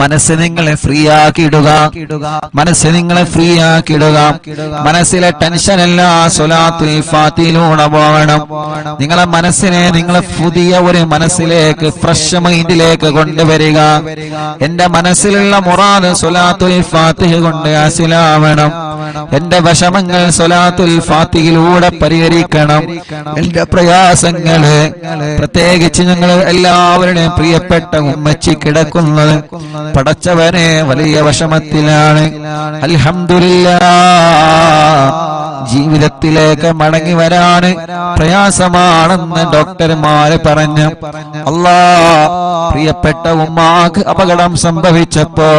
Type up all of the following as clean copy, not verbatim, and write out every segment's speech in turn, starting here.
മനസ്സ് നിങ്ങളെ ഫ്രീ ആക്കിയിടുക, മനസ്സ് നിങ്ങളെ ഫ്രീ ആക്കിയിടുക. മനസ്സിലെ ടെൻഷൻ എല്ലാം സ്വലാത്തുൽ ഫാത്തിഹയിലൂടെ പോകണം. നിങ്ങളെ മനസ്സിനെ നിങ്ങളെ പുതിയ ഒരു മനസ്സിലേക്ക്, ഫ്രഷ് മൈൻഡിലേക്ക് കൊണ്ടുവരിക. എന്റെ മനസ്സിലുള്ള മുറാദ് സ്വലാത്തുൽ ഫാത്തിഹ കൊണ്ട് ഹാസിലാവണം. എന്റെ വിഷമങ്ങൾ സ്വലാത്തുൽ ഫാത്തിഹയിലൂടെ പരിഹരിക്കണം. എന്റെ പ്രയാസങ്ങള്, പ്രത്യേകിച്ച് ഞങ്ങൾ എല്ലാവരുടെയും പ്രിയപ്പെട്ട ഉമ്മച്ചി കിടക്കുന്നത് പടച്ചവനെ വലിയ വിഷമത്തിലാണ്. അൽഹംദുലില്ലാഹ് ജീവിതത്തിലേക്ക് മടങ്ങി വരാന് പ്രയാസമാണെന്ന് ഡോക്ടർമാര് പറഞ്ഞു. അല്ലാഹ് പ്രിയപ്പെട്ട ഉമ്മാക്ക് അപകടം സംഭവിച്ചപ്പോ,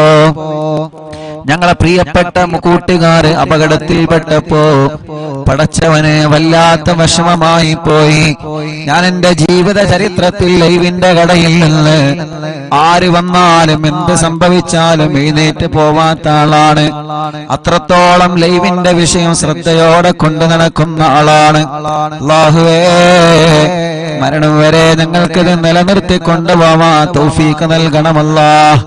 ഞങ്ങളെ പ്രിയപ്പെട്ട കൂട്ടുകാര് അപകടത്തിൽപ്പെട്ടപ്പോ പടച്ചവനെ വല്ലാത്ത വിഷമമായി പോയി. ഞാൻ എന്റെ ജീവിത ചരിത്രത്തിൽ ലൈവിന്റെ കടയിൽ നിന്ന് ആര് വന്നാലും എന്ത് സംഭവിച്ചാലും എഴുന്നേറ്റ് പോവാത്ത ആളാണ്. അത്രത്തോളം ലൈവിന്റെ വിഷയം ശ്രദ്ധയോടെ കൊണ്ടു നടക്കുന്ന ആളാണ്. അല്ലാഹുവേ മരണം വരെ ഞങ്ങൾക്കിത് നിലനിർത്തി കൊണ്ടുപോവാ തൗഫീഖ് നൽകണമല്ലാഹ്.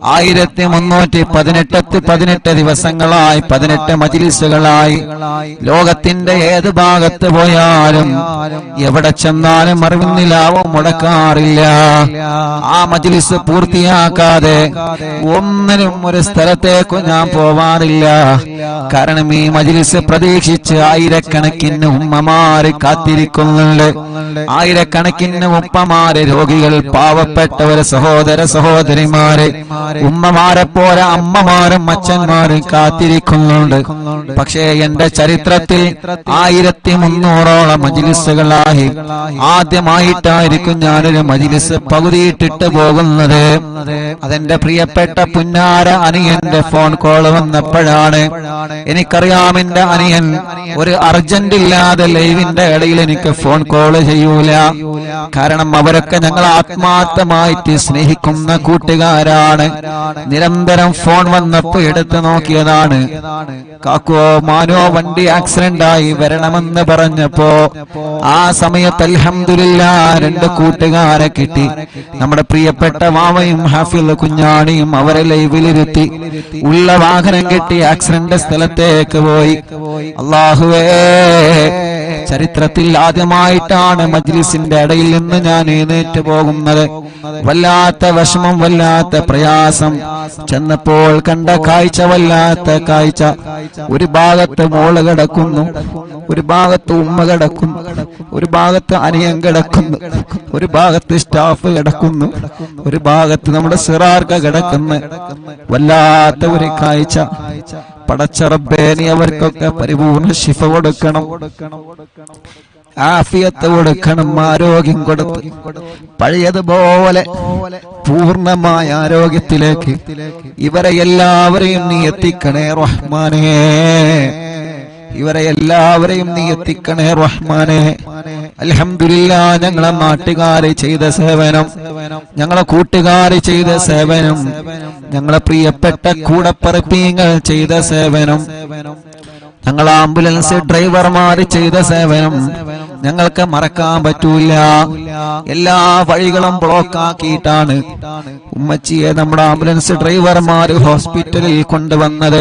1318 ദിവസങ്ങളായി, 18 മജ്‌ലിസുകളായി ലോകത്തിന്റെ ഏത് ഭാഗത്ത് പോയാലും എവിടെ ചെന്നാലും അറിവിന്നിലാവും മുടക്കാറില്ല. ആ മജ്‌ലിസ് പൂർത്തിയാക്കാതെ ഒന്നിനും ഒരു സ്ഥലത്തേക്കും ഞാൻ പോവാറില്ല. കാരണം ഈ മജ്‌ലിസ് പ്രതീക്ഷിച്ച് ആയിരക്കണക്കിന് ഉമ്മമാര് കാത്തിരിക്കുന്നുണ്ട്. ആയിരക്കണക്കിന് ഉപ്പമാര്, രോഗികൾ, പാവപ്പെട്ടവര്, സഹോദര സഹോദരിമാര്, ഉമ്മമാരെ പോലെ അമ്മമാരും അച്ഛന്മാരും കാത്തിരിക്കുന്നുണ്ട്. പക്ഷേ എന്റെ ചരിത്രത്തിൽ 1300ഓളം മജ്‌ലിസുകളായി ആദ്യമായിട്ടായിരിക്കും ഞാനൊരു മജ്‌ലിസ് പകുതിയിട്ടിട്ട് പോകുന്നത്. അതെന്റെ പ്രിയപ്പെട്ട പുന്നാര അനിയന്റെ ഫോൺ കോൾ വന്നപ്പോഴാണ്. എനിക്കറിയാം എന്റെ അനിയൻ ഒരു അർജന്റ് ഇല്ലാതെ ലൈവിന്റെ ഇടയിൽ എനിക്ക് ഫോൺ കോൾ ചെയ്യൂല. കാരണം അവരൊക്കെ ഞങ്ങൾ ആത്മാർത്ഥമായിട്ട് സ്നേഹിക്കുന്ന കൂട്ടുകാരാണ്. നിരന്തരം ഫോൺ വന്നപ്പോ എടുത്തു നോക്കിയതാണ്. കാക്കോ മാനോ വണ്ടി ആക്സിഡന്റ് ആയി വരണമെന്ന് പറഞ്ഞപ്പോ ആ സമയത്ത് അൽഹംദുലില്ലാഹ് 2 കൂട്ടുകാരെ കിട്ടി. നമ്മുടെ പ്രിയപ്പെട്ട മാമയും ഹാഫിൽ കുഞ്ഞാണിയും അവരെ ലൈവിലിരുത്തി ഉള്ള വാഹനം കിട്ടി ആക്സിഡന്റ് സ്ഥലത്തേക്ക് പോയി. അല്ലാഹുവേ ചരിത്രത്തിൽ ആദ്യമായിട്ടാണ് മജ്‌ലിസിന്റെ ഇടയിൽ നിന്ന് ഞാൻ എഴുന്നേറ്റ് പോകുന്നത്. വല്ലാത്ത വിഷമം, വല്ലാത്ത പ്രയാസം. ചെന്നപ്പോൾ കണ്ട കാഴ്ച വല്ലാത്ത കാഴ്ച. ഒരു ഭാഗത്ത് മോള് കിടക്കുന്നു, ഒരു ഭാഗത്ത് ഉമ്മ കിടക്കുന്നു, ഒരു ഭാഗത്ത് അനിയൻ കിടക്കുന്നു, ഒരു ഭാഗത്ത് സ്റ്റാഫ് കിടക്കുന്നു, ഒരു ഭാഗത്ത് നമ്മുടെ സിറാർക്ക കിടക്കുന്നു. വല്ലാത്ത ഒരു കാഴ്ച. പടച്ച റബ്ബേ നീ അവർക്കൊക്കെ പരിപൂർണ ശിഫ കൊടുക്കണം, ആഫിയത്ത് കൊടുക്കണം, ആരോഗ്യം കൊടുത്ത് പഴയതുപോലെ പൂർണ്ണമായ ആരോഗ്യത്തിലേക്ക് ഇവരെ എല്ലാവരെയും നീ എത്തിക്കണേ റഹ്മാനേ. ഇവരെ എല്ലാവരെയും നീ എത്തിക്കണേ റഹ്മാനേ. അൽഹംദുലില്ലാഹ് ഞങ്ങളെ നാട്ടുകാരെ ചെയ്ത സേവനം, ഞങ്ങളെ കൂട്ടുകാരെ ചെയ്ത സേവനം, ഞങ്ങളെ പ്രിയപ്പെട്ട കൂടപ്പറപ്പീങ്ങൾ ചെയ്ത സേവനം, ഞങ്ങൾ ആംബുലൻസ് ഡ്രൈവർമാർ ചെയ്ത സേവനം ഞങ്ങൾക്ക് മറക്കാൻ പറ്റൂല. എല്ലാ വഴികളും ബ്ലോക്ക് ആക്കിയിട്ടാണ് ഉമ്മച്ചിയെ നമ്മുടെ ആംബുലൻസ് ഡ്രൈവർമാർ ഹോസ്പിറ്റലിൽ കൊണ്ടുവന്നത്.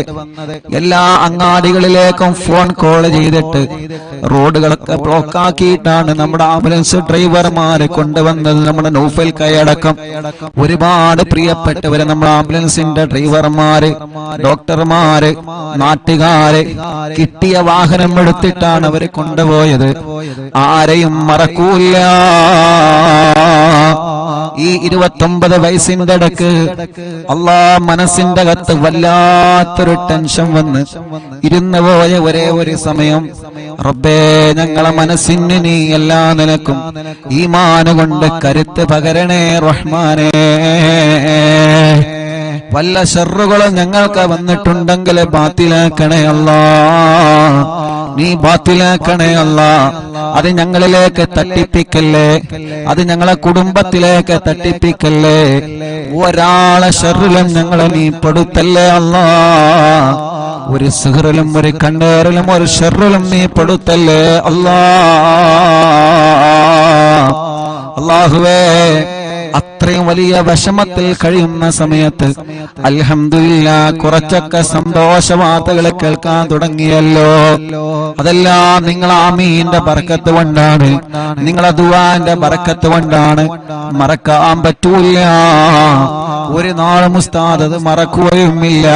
എല്ലാ അങ്ങാടികളിലേക്കും ഫോൺ കോൾ ചെയ്തിട്ട് റോഡുകളൊക്കെ ബ്ലോക്ക് ആക്കിയിട്ടാണ് നമ്മുടെ ആംബുലൻസ് ഡ്രൈവർമാർ കൊണ്ടുവന്നത്. നമ്മുടെ നൗഫൽ കൈയടക്കം ഒരുപാട് പ്രിയപ്പെട്ടവര് നമ്മുടെ ആംബുലൻസിന്റെ ഡ്രൈവർമാര്, ഡോക്ടർമാര്, നാട്ടുകാര് കിട്ടിയ വാഹനം എടുത്തിട്ടാണ് അവരെ കൊണ്ടുപോയത്. ആരെയും മറക്കൂല. ഈ 29 വയസ്സിന്റെ ഇടക്ക് മനസ്സിന്റെ അകത്ത് വല്ലാത്തൊരു ടെൻഷൻ വന്ന് ഇരുന്നു പോയ ഒരേ ഒരു സമയം, റബ്ബേ ഞങ്ങളെ മനസ്സിന് നീ എല്ലാ നിലക്കും ഈമാൻ കൊണ്ട് കരുത്ത് പകരണേ റഹ്മാനേ. വല്ല ശർറുകളും ഞങ്ങൾക്ക് വന്നിട്ടുണ്ടെങ്കിൽ ബാത്തിലാക്കണേ അല്ലാഹ്, നീ ബാത്തിലാക്കണേ അല്ലാഹ്. അത് ഞങ്ങളിലേക്ക് തട്ടിപ്പിക്കല്ലേ, അത് ഞങ്ങളെ കുടുംബത്തിലേക്ക് തട്ടിപ്പിക്കല്ലേ. ഒരാളെ ശർറിലും ഞങ്ങളെ നീ പെടുത്തല്ലേ അല്ലാഹ്. ഒരു സിഹ്റിലും ഒരു കണ്ണേറിലും ഒരു ശർറിലും നീ പെടുത്തല്ലേ അല്ലാഹ്. അല്ലാഹുവേ അത്രയും വലിയ വിഷമത്തിൽ കഴിയുന്ന സമയത്ത് അൽഹംദുലില്ലാ കുറച്ചൊക്കെ സന്തോഷ വാർത്തകൾ കേൾക്കാൻ തുടങ്ങിയല്ലോ. അതെല്ലാം നിങ്ങൾ ആമീന്റെ ബർക്കത്ത് കൊണ്ടാണ്, നിങ്ങളെ ദുആന്റെ ബർക്കത്ത് കൊണ്ടാണ്. മറക്കാൻ പറ്റൂല, ഒരു നാളും ഉസ്താദ് അത് മറക്കുകയുമില്ല,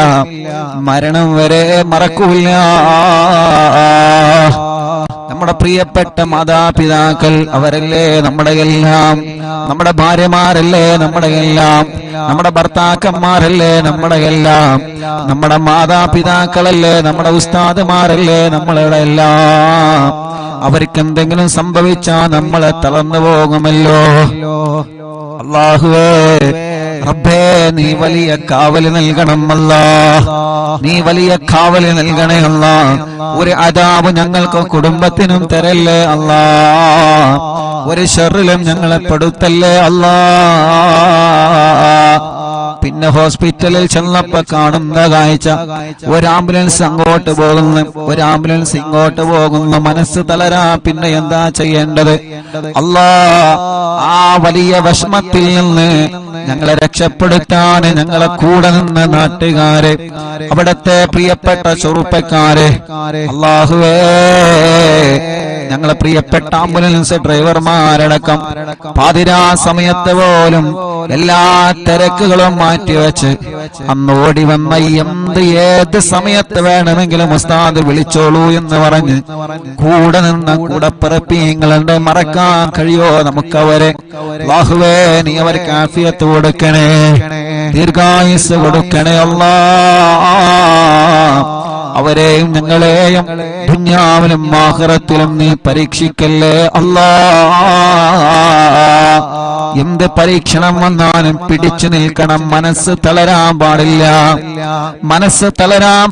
മരണം വരെ മറക്കൂല. നമ്മുടെ പ്രിയപ്പെട്ട മാതാപിതാക്കൾ അവരല്ലേ നമ്മുടെ എല്ലാം, നമ്മുടെ ഭാര്യമാരല്ലേ നമ്മുടെ എല്ലാം, നമ്മുടെ ഭർത്താക്കന്മാരല്ലേ നമ്മുടെ എല്ലാം, നമ്മുടെ മാതാപിതാക്കളല്ലേ നമ്മുടെ ഉസ്താദുമാരല്ലേ നമ്മളുടെ എല്ലാം. അവർക്ക് എന്തെങ്കിലും സംഭവിച്ചാൽ നമ്മളെ തളർന്നു പോകുമല്ലോ. അല്ലാഹുവേ റബ്ബേ നീ വലിയ കാവല് നൽകണം അല്ലാഹ്, നീ വലിയ കാവല് നൽകണേ അല്ലാഹ്. ഒരു അദാബ് ഞങ്ങൾക്ക് കുടുംബത്തിനും തരല്ലേ അല്ലാഹ്, ഒരു ശർറിലും ഞങ്ങളെ പെടുത്തല്ലേ അല്ലാഹ്. പിന്നെ ഹോസ്പിറ്റലിൽ ചെന്നപ്പോ കാണുന്ന കാഴ്ച, ഒരു ആംബുലൻസ് അങ്ങോട്ട് പോകുന്നു, ഒരു ആംബുലൻസ് ഇങ്ങോട്ട് പോകുന്നു. മനസ്സ് തളരാ, പിന്നെ എന്താ ചെയ്യേണ്ടത് അല്ലാഹ്? ആ വലിയ വിഷമത്തിൽ നിന്ന് ഞങ്ങളെ രക്ഷപ്പെടുത്താൻ ഞങ്ങളെ കൂടെ നിന്ന നാട്ടുകാരെ, അവിടത്തെ പ്രിയപ്പെട്ട ചെറുപ്പക്കാരെ, അല്ലാഹുവേ ഞങ്ങളെ പ്രിയപ്പെട്ട ആംബുലൻസ് ഡ്രൈവർമാരടക്കം പാതിരാ സമയത്ത് പോലും എല്ലാ തിരക്കുകളും മാറ്റിവെച്ച് അന്ന് ഓടി വന്ന ഏത് സമയത്ത് വേണമെങ്കിലും ഉസ്താദ് വിളിച്ചോളൂ എന്ന് പറഞ്ഞ് കൂടെ നിന്ന കൂടപ്പിറപ്പിങ്ങളുണ്ട്. മറക്കാൻ കഴിയോ നമുക്കവരെ? അല്ലാഹുവേ നീ അവർക്ക് ആഫിയത്ത് കൊടുക്കണേ, ദീർഘായുസ് കൊടുക്കണേ അല്ലാഹ്. അവരെയും ഞങ്ങളെയും ദുനിയാവിലും ആഖിറത്തിലും നീ പരീക്ഷിക്കല്ലേ അല്ലാഹ്. എന്ത് പരീക്ഷണം വന്നാലും പിടിച്ചു നിൽക്കണം, മനസ്സ് തളരാൻ പാടില്ല, മനസ്സ് തകരാൻ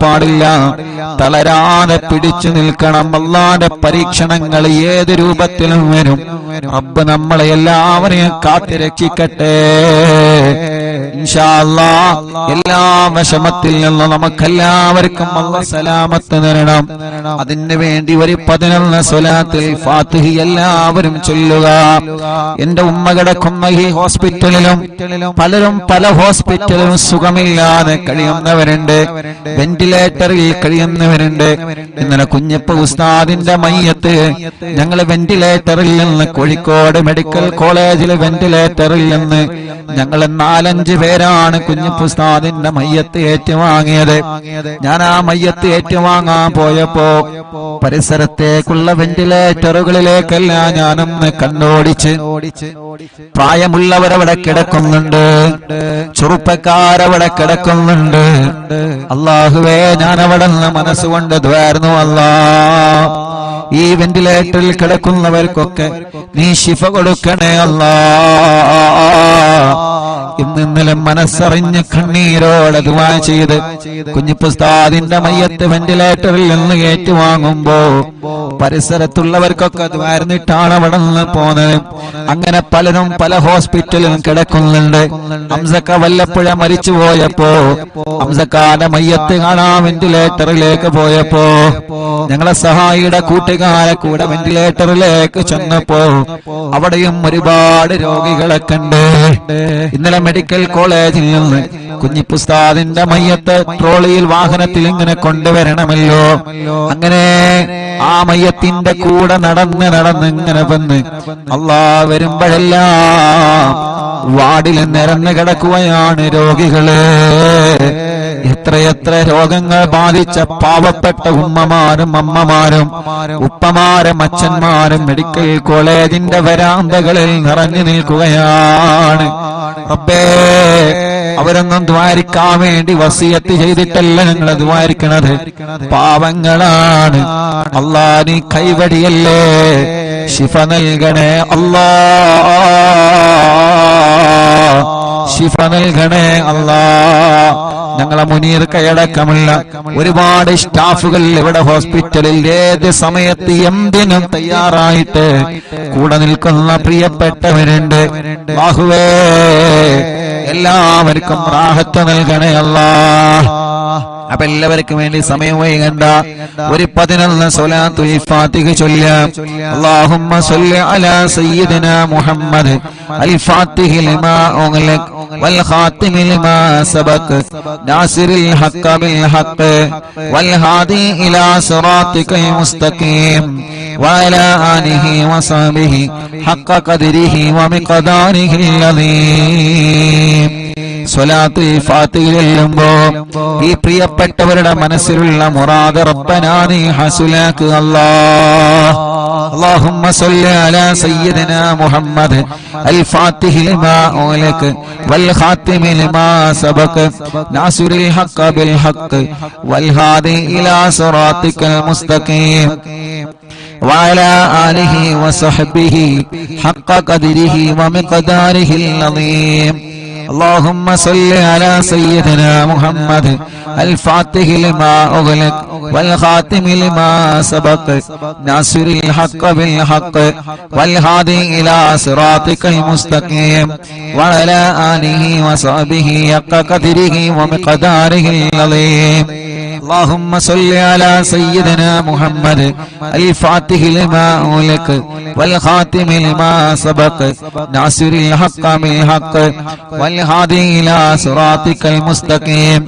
പാടില്ല, തളരാതെ പിടിച്ചു നിൽക്കണം. അല്ലാഹുവിന്റെ പരീക്ഷണങ്ങൾ ഏത് രൂപത്തിലും വരും. റബ്ബ് നമ്മളെ എല്ലാവരെയും കാത്തുരക്ഷിക്കട്ടെ ഇൻഷാ അല്ലാഹ്. എല്ലാ വിഷമത്തിൽ നിന്നും നമുക്കെല്ലാവർക്കും അല്ലാഹ് സലാമത്ത് തരണം. അതിനു വേണ്ടി ഒരു 11 സ്വലാത്തുൽ ഫാത്തിഹ എല്ലാവരും ചൊല്ലുക. എന്റെ ഉമ്മ കിടക്കുന്ന ഈ ഹോസ്പിറ്റലിലും പലരും പല ഹോസ്പിറ്റലിലും സുഖമില്ലാതെ കഴിയുന്നവരുണ്ട്, വെന്റിലേറ്ററിൽ കഴിയുന്നവരുണ്ട്. ഇന്നലെ കുഞ്ഞപ്പ ഉസ്താദിന്റെ മയ്യത്ത് ഞങ്ങൾ വെന്റിലേറ്ററിൽ നിന്ന്, കോഴിക്കോട് മെഡിക്കൽ കോളേജിലെ വെന്റിലേറ്ററിൽ നിന്ന് ഞങ്ങൾ 4-5 പേരാണ് കുഞ്ഞപ്പ ഉസ്താദിന്റെ മയ്യത്ത് ഏറ്റുവാങ്ങിയത്. ഞാൻ ആ മയ്യത്ത് ഏറ്റുവാങ്ങാൻ പോയപ്പോ പരിസരത്തേക്കുള്ള വെന്റിലേറ്ററുകളിലേക്കെല്ലാം ഞാനൊന്ന് കണ്ണോടിച്ച്, പ്രായമുള്ളവരവിടെ കിടക്കുന്നുണ്ട്, ചെറുപ്പക്കാരവിടെ കിടക്കുന്നുണ്ട്. അല്ലാഹുവേ ഞാൻ അവിടെ നിന്ന് മനസ്സുകൊണ്ട് ദ്വാരുന്നു അല്ലാഹ്. ഈ വെന്റിലേറ്ററിൽ കിടക്കുന്നവർക്കൊക്കെ നീ ശിഫ കൊടുക്കണേ അല്ലാഹ്. ഇന്നലെ മനസ്സറിഞ്ഞ് കണ്ണീരോടെ ദുആ ചെയ്ത് കുഞ്ഞിപ്പുസ്താദിന്റെ മയ്യത്ത് വെന്റിലേറ്ററിൽ നിന്ന് ഏറ്റുവാങ്ങുമ്പോ പരിസരത്തുള്ളവർക്കൊക്കെ ദ്വാരന്നിട്ടാണ് അവിടെ നിന്ന് പോന്നത്. അങ്ങനെ പലരും പല ഹോസ്പിറ്റലിലും കിടക്കുന്നുണ്ട്. ഹംസക്ക വല്ലപ്പുഴ മരിച്ചു പോയപ്പോ ഹംസക്കാന്റെ മയ്യത്ത് കാണാൻ വെന്റിലേറ്ററിലേക്ക് പോയപ്പോ ഞങ്ങളെ സഹായിയുടെ കൂട്ടുകാരെ കൂടെ വെന്റിലേറ്ററിലേക്ക് ചെന്നപ്പോ അവിടെയും ഒരുപാട് രോഗികളെ കണ്ട്. ഇന്നലെ മെഡിക്കൽ കോളേജിൽ നിന്ന് കുഞ്ഞിപ്പുസ്താദിന്റെ മയ്യത്ത് ട്രോളിയിൽ വാഹനത്തിൽ ഇങ്ങനെ കൊണ്ടുവരണമല്ലോ. അങ്ങനെ ആ മയ്യത്തിന്റെ കൂടെ നടന്ന് ഇങ്ങനെ വന്ന് അല്ലാഹ് വരുമ്പോഴെല്ലാം വാർഡിൽ നിരന്ന് കിടക്കുകയാണ് രോഗികള്. എത്രയെത്ര രോഗങ്ങൾ ബാധിച്ച പാവപ്പെട്ട ഉമ്മമാരും അമ്മമാരും ഉപ്പമാരും അച്ഛന്മാരും മെഡിക്കൽ കോളേജിന്റെ വരാന്തകളിൽ നിറഞ്ഞു നിൽക്കുകയാണ്. റബ്ബേ അവരൊന്നും ദ്വാരിക്കാൻ വേണ്ടി വസിയത്ത് ചെയ്തിട്ടല്ല ഞങ്ങൾ ദ്വാരിക്കണത്, പാവങ്ങളാണ്. അല്ലാഹ് നീ കൈവടിയല്ലേ, ശിഫ നൽകണേ അല്ലാഹ്, ശിഫ നൽകണേ അല്ലാഹ്. ഞങ്ങളെ മുനീർ കൈയടക്കമുള്ള ഒരുപാട് സ്റ്റാഫുകൾ ഇവിടെ ഹോസ്പിറ്റലിൽ ഏത് സമയത്ത് എന്തിനും തയ്യാറായിട്ട് കൂടെ നിൽക്കുന്ന പ്രിയപ്പെട്ടവരുണ്ട്. അല്ലാഹുവേ എല്ലാവർക്കും റാഹത്ത് നൽകണേ അല്ലാഹ്. അപ്പൊ എല്ലാവർക്കും വേണ്ടി സമയം വൈകണ്ട, ഒരു 11 സ്വലാത്തുൽ ഫാത്തിഹ ചൊല്ലാം. അല്ലാഹുമ്മ സ്വല്ലി അലാ സയ്യിദിനാ മുഹമ്മദ് അൽ ഫാത്തിഹി ലിമാ ഉഗ്ലഖ് വൽ ഖാതിമി ലിമാ സബഖ് നാസിറിൽ ഹഖ് ബിൽ ഹഖ് വൽ ഹാദി ഇലാ സിറാത്തിക്കൽ മുസ്തഖീം വഅലാ ആലിഹി വസഹ്ബിഹി ഹഖ് ഖദ്രിഹി വമിഖ്ദാരിഹിൽ അദീം. സ്വലാത്തുൽ ഫാത്തിഹ ചൊല്ലുമ്പോ ഈ പ്രിയപ്പെട്ടവരുടെ മനസ്സിലുള്ള മുറാദ് റബ്ബനാ നീ ഹസുലാക്ക് അല്ലാഹ്. اللهم صل على سيدنا محمد الفاتح لما أغلق والخاتم لما سبق ناصر الحق بالحق والهادي إلى صراطك المستقيم وعلى آله وصحبه حق قدره ومقداره العظيم. اللهم صل على سيدنا محمد الفاتح لما أغلق والخاتم لما سبق ناصر الحق بالحق والهادي إلى صراطك المستقيم وعلى آله وصحبه حق قدره ومقداره العظيم. اللهم صل على سيدنا محمد الفاتح لما أغلق والخاتم لما سبق ناصر الحق بالحق والهادي إلى صراطك المستقيم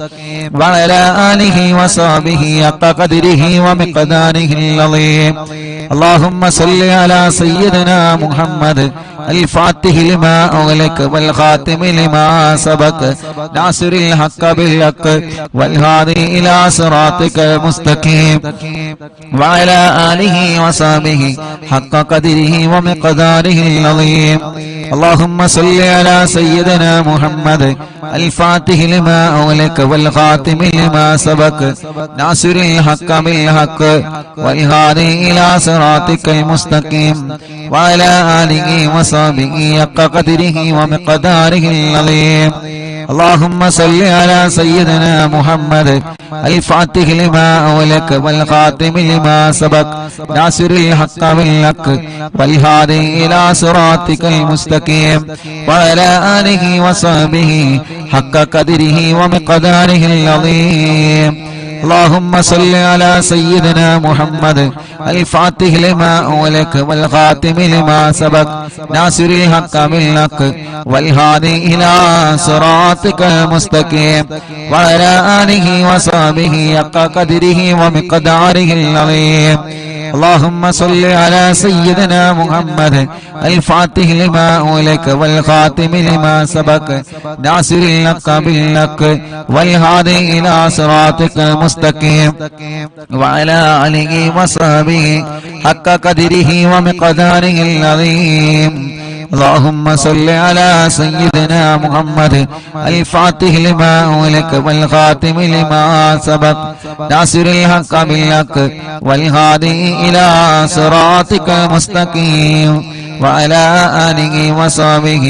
وعلى آله وصحبه حق قدره ومقداره العظيم. اللهم صل على سيدنا محمد الفاتح لما أغلق والخاتم لما سبق ناصر الحق بالحق والهادي إلى صراطك المستقيم وعلى آله وصحبه حق قدره ومقداره العظيم. اللهم صل على سيدنا محمد الفاتح لما أغلق والخاتم لما سبق ناصر الحق بالحق والهادي إلى صراطك المستقيم وعلى آله وصحبه حق قدره ومقداره العظيم. اللهم صل على سيدنا محمد الفاتح لما أغلق والخاتم لما سبق ناصر الحق بالحق والهادي إلى صراطك المستقيم وعلى آله وصحبه حق قدره ومقداره العظيم. اللهم صل على سيدنا محمد الفاتح لما أغلق والخاتم لما سبق ناصر الحق بالحق والهادي إلى صراطك المستقيم وعلى آله وصحبه حق قدره ومقداره العظيم. اللهم صل على سيدنا محمد الفاتح لما أغلق والخاتم لما سبق ناصر الحق بالحق والهادي إلى صراطك المستقيم وعلى آله وصحبه حق قدره ومقداره العظيم. اللهم صل على سيدنا محمد الفاتح لما أغلق والخاتم لما سبق ناصر الحق بالحق والهادي إلى صراطك المستقيم وعلى آله وصحبه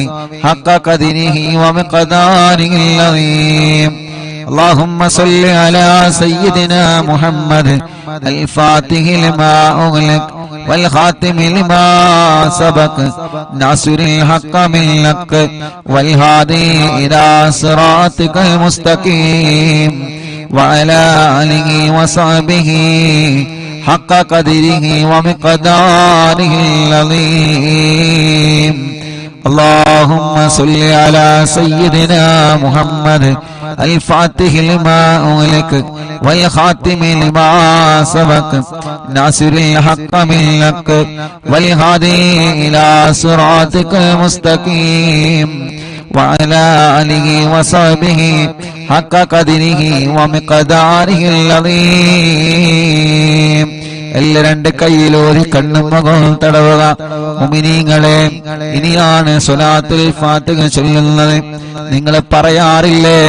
حق قدره ومقداره العظيم. اللهم صل على سيدنا محمد الفاتح لما أغلق والخاتم لما سبق ناصر الحق بالحق والهادي إلى صراطك المستقيم وعلى آله وصحبه حق قدره ومقداره العظيم. اللهم صل على سيدنا محمد الفاتح لما أغلق والخاتم لما سبق ناصر الحق بالحق والهادي إلى صراطك المستقيم وعلى آله وصحبه حق قدره ومقداره العظيم. എല്ലാ രണ്ട് കൈയിലോരി കണ്ണും മുഖവും തടവുക. മുഅ്മിനീങ്ങളെ, ഇനിയാണ് സ്വലാത്തുൽ ഫാത്തിഹ ചൊല്ലുന്നത്. നിങ്ങൾ പറയാറില്ലേ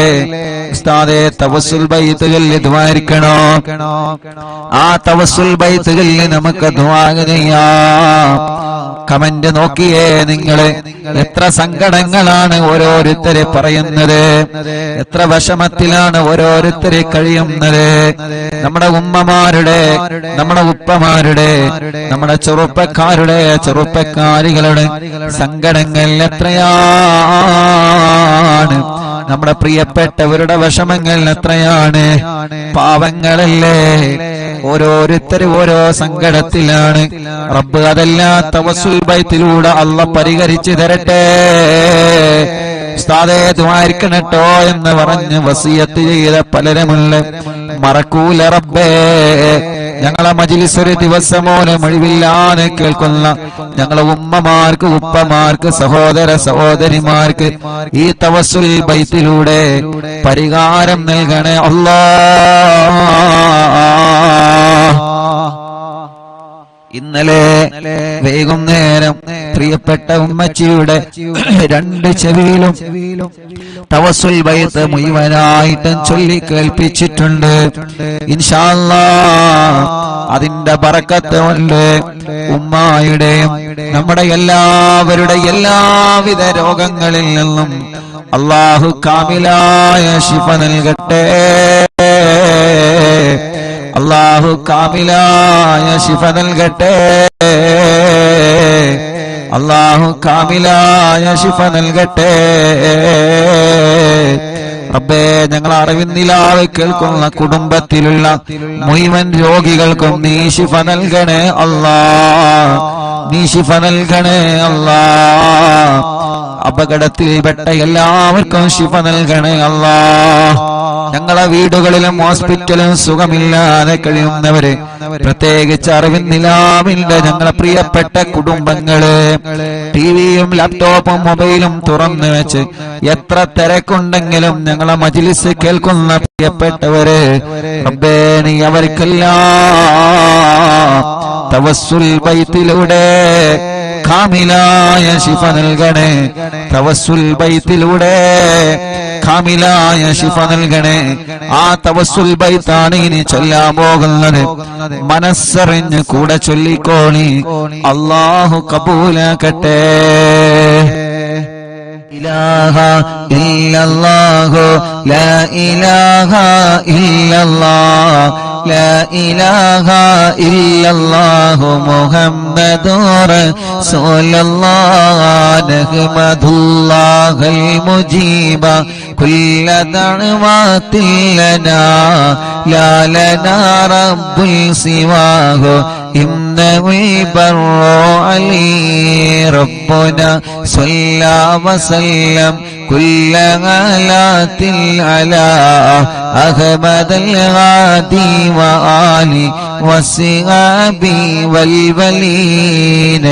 ഉസ്താദേ തവസ്സുൽ ബൈത്തുകളിൽ ദുആയിരിക്കണോ? ആ തവസ്സുൽ ബൈത്തുകളിൽ നമുക്ക് ദുആ ചെയ്യാം. കമന്റ് നോക്കിയേ നിങ്ങള്, എത്ര സങ്കടങ്ങളാണ് ഓരോരുത്തരെ പറയുന്നത്, എത്ര വിഷമത്തിലാണ് ഓരോരുത്തരെ കഴിയുന്നത്. നമ്മുടെ ഉമ്മമാരുടെ, നമ്മുടെ ഉപ്പമാരുടെ, നമ്മുടെ ചെറുപ്പക്കാരികളുടെ സങ്കടങ്ങൾ എത്രയാണ്. നമ്മുടെ പ്രിയപ്പെട്ടവരുടെ വിഷമങ്ങൾ എത്രയാണ്. പാവങ്ങളല്ലേ, ഓരോരുത്തരും ഓരോ സങ്കടത്തിലാണ്. റബ്ബ് അതെല്ലാം തവസ്സുൽ ബൈത്തിലൂടെ അല്ലാഹ് പരിഹരിച്ചു തരട്ടെ. ഉസ്താദേ ദുആയിരിക്കണട്ടോ എന്ന് പറഞ്ഞ് വസിയത്ത് ചെയ്ത പലരുമുണ്ട്. മറക്കൂല റബ്ബേ. ഞങ്ങളെ മജ്ലിസ് ഒരു ദിവസമോലും ഒഴിവില്ലാതെ കേൾക്കുന്ന ഞങ്ങളെ ഉമ്മമാർക്ക്, ഉപ്പമാർക്ക്, സഹോദര സഹോദരിമാർക്ക് ഈ തവസ്സുൽ ബൈത്തിലൂടെ പരിഹാരം നൽകണേ അല്ലാഹ്. ഇന്നലെ വൈകുന്നേരം പ്രിയപ്പെട്ട ഉമ്മച്ചിയുടെ രണ്ട് ചെവിയിലും തവസ്സുൽ ബൈത്ത് മുഴുവനായിട്ടും ചൊല്ലി കേൾപ്പിച്ചിട്ടുണ്ട്. ഇൻഷാ അല്ലാഹ് അതിന്റെ ബറക്കത്ത് കൊണ്ട് ഉമ്മായുടെയും നമ്മുടെ എല്ലാവരുടെ എല്ലാവിധ രോഗങ്ങളിൽ നിന്നും അല്ലാഹു കാമിലായ ശിഫ നൽകട്ടെ. അല്ലാഹു കാമിലായ ശിഫ നൽകട്ടെ. അല്ലാഹു കാമിലായ ശിഫ നൽകട്ടെ. റബ്ബേ, ഞങ്ങൾ അറിവിന്നിലാവ് കേൾക്കുന്ന കുടുംബത്തിലുള്ള മുഴുവൻ രോഗികൾക്കും നീ ശിഫ നൽകണേ അല്ലാഹ്. നീ ശിഫ നൽകണേ അല്ലാഹ്. അപകടത്തിൽപ്പെട്ട എല്ലാവർക്കും ശിഫ നൽകണേ അല്ലാഹ്. ഞങ്ങളെ വീടുകളിലും ഹോസ്പിറ്റലും സുഖമില്ലാതെ കഴിയുന്നവര്, പ്രത്യേകിച്ച് അറിവിന്നിലാവിന്റെ ഞങ്ങളെ പ്രിയപ്പെട്ട കുടുംബങ്ങള് ടിവിയും ലാപ്ടോപ്പും മൊബൈലും തുറന്നു വെച്ച് എത്ര തിരക്കുണ്ടെങ്കിലും ഞങ്ങളെ മജ്ലിസ് കേൾക്കുന്ന പ്രിയപ്പെട്ടവര്, റബ്ബേ നീ അവർക്കെല്ലാം തവസ്സുൽ ബൈത്തിലൂടെ കാമിലായ ശിഫ നൽകണേ. തവസ്സുൽ ബൈത്തിലൂടെ കാമിലായ ശിഫ നൽകണേ. ആ തവസ്സുൽ ബൈത്താണ് ഇനി ചൊല്ലാൻ പോകുന്നത്. മനസ്സറിഞ്ഞ് കൂടെ ചൊല്ലിക്കോളി. അല്ലാഹു കബൂലാക്കട്ടെ. ഇലാഹ ഇല്ലല്ലാഹു ലാ ഇലാഹ ഇല്ലല്ലാഹ് ലാ ഇലാഹ ഇല്ലല്ലാഹു മുഹമ്മദുർ റസൂലുള്ളാഹ് നഹ്മദുല്ലാഹൽ മുജീബ കുല്ല ദഅവാതിൽ ലനാ ലാ ലനാ റബ്ബുൽ സിവാഹു ഇന്നഹുൽ ബർറു അലീ റബ്ബുനാ സ്വല്ലാ വസല്ലം കുല്ല ഗലാത്തിൽ അലാ അഹ്മദൽ ഹാദി وآلي وصحبه والولين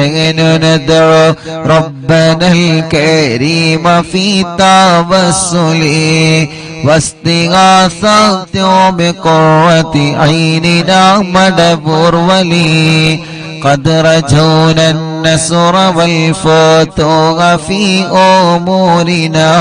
ندعو ربنا الكريم في توسله واستغاثة بقرة عيننا مدبر ولي قد رجونا النصر والفتوح في أمورنا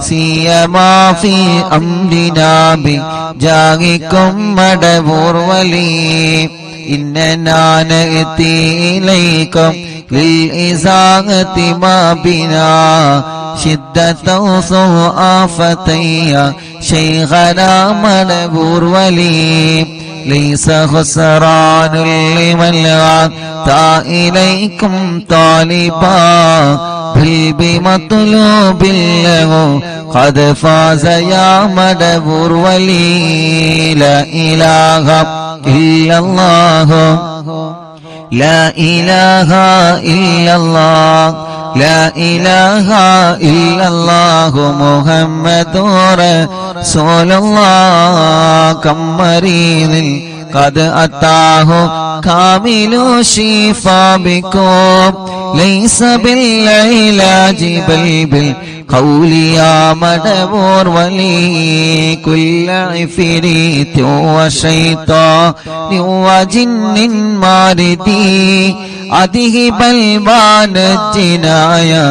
سيما في أمرنا بجاهكم مدبور ولي إننا نأتي إليكم للإزاغة ما بنا شدة سوء فتيا شيخنا مدبور ولي ليس خسران لمن أتى إليكم طالبا بل بمطلوب له قد فاز يا مدبور ولي لا إله إلا الله لا إله إلا الله لا إله إلا الله محمد رسول الله كم مريض قد أتاه كامل الشفاء بكم ليس بالعلاج بل بالقول يا مدبور ولي كل عفريت وشيطان وجن ماردي أذهب البان الجنايا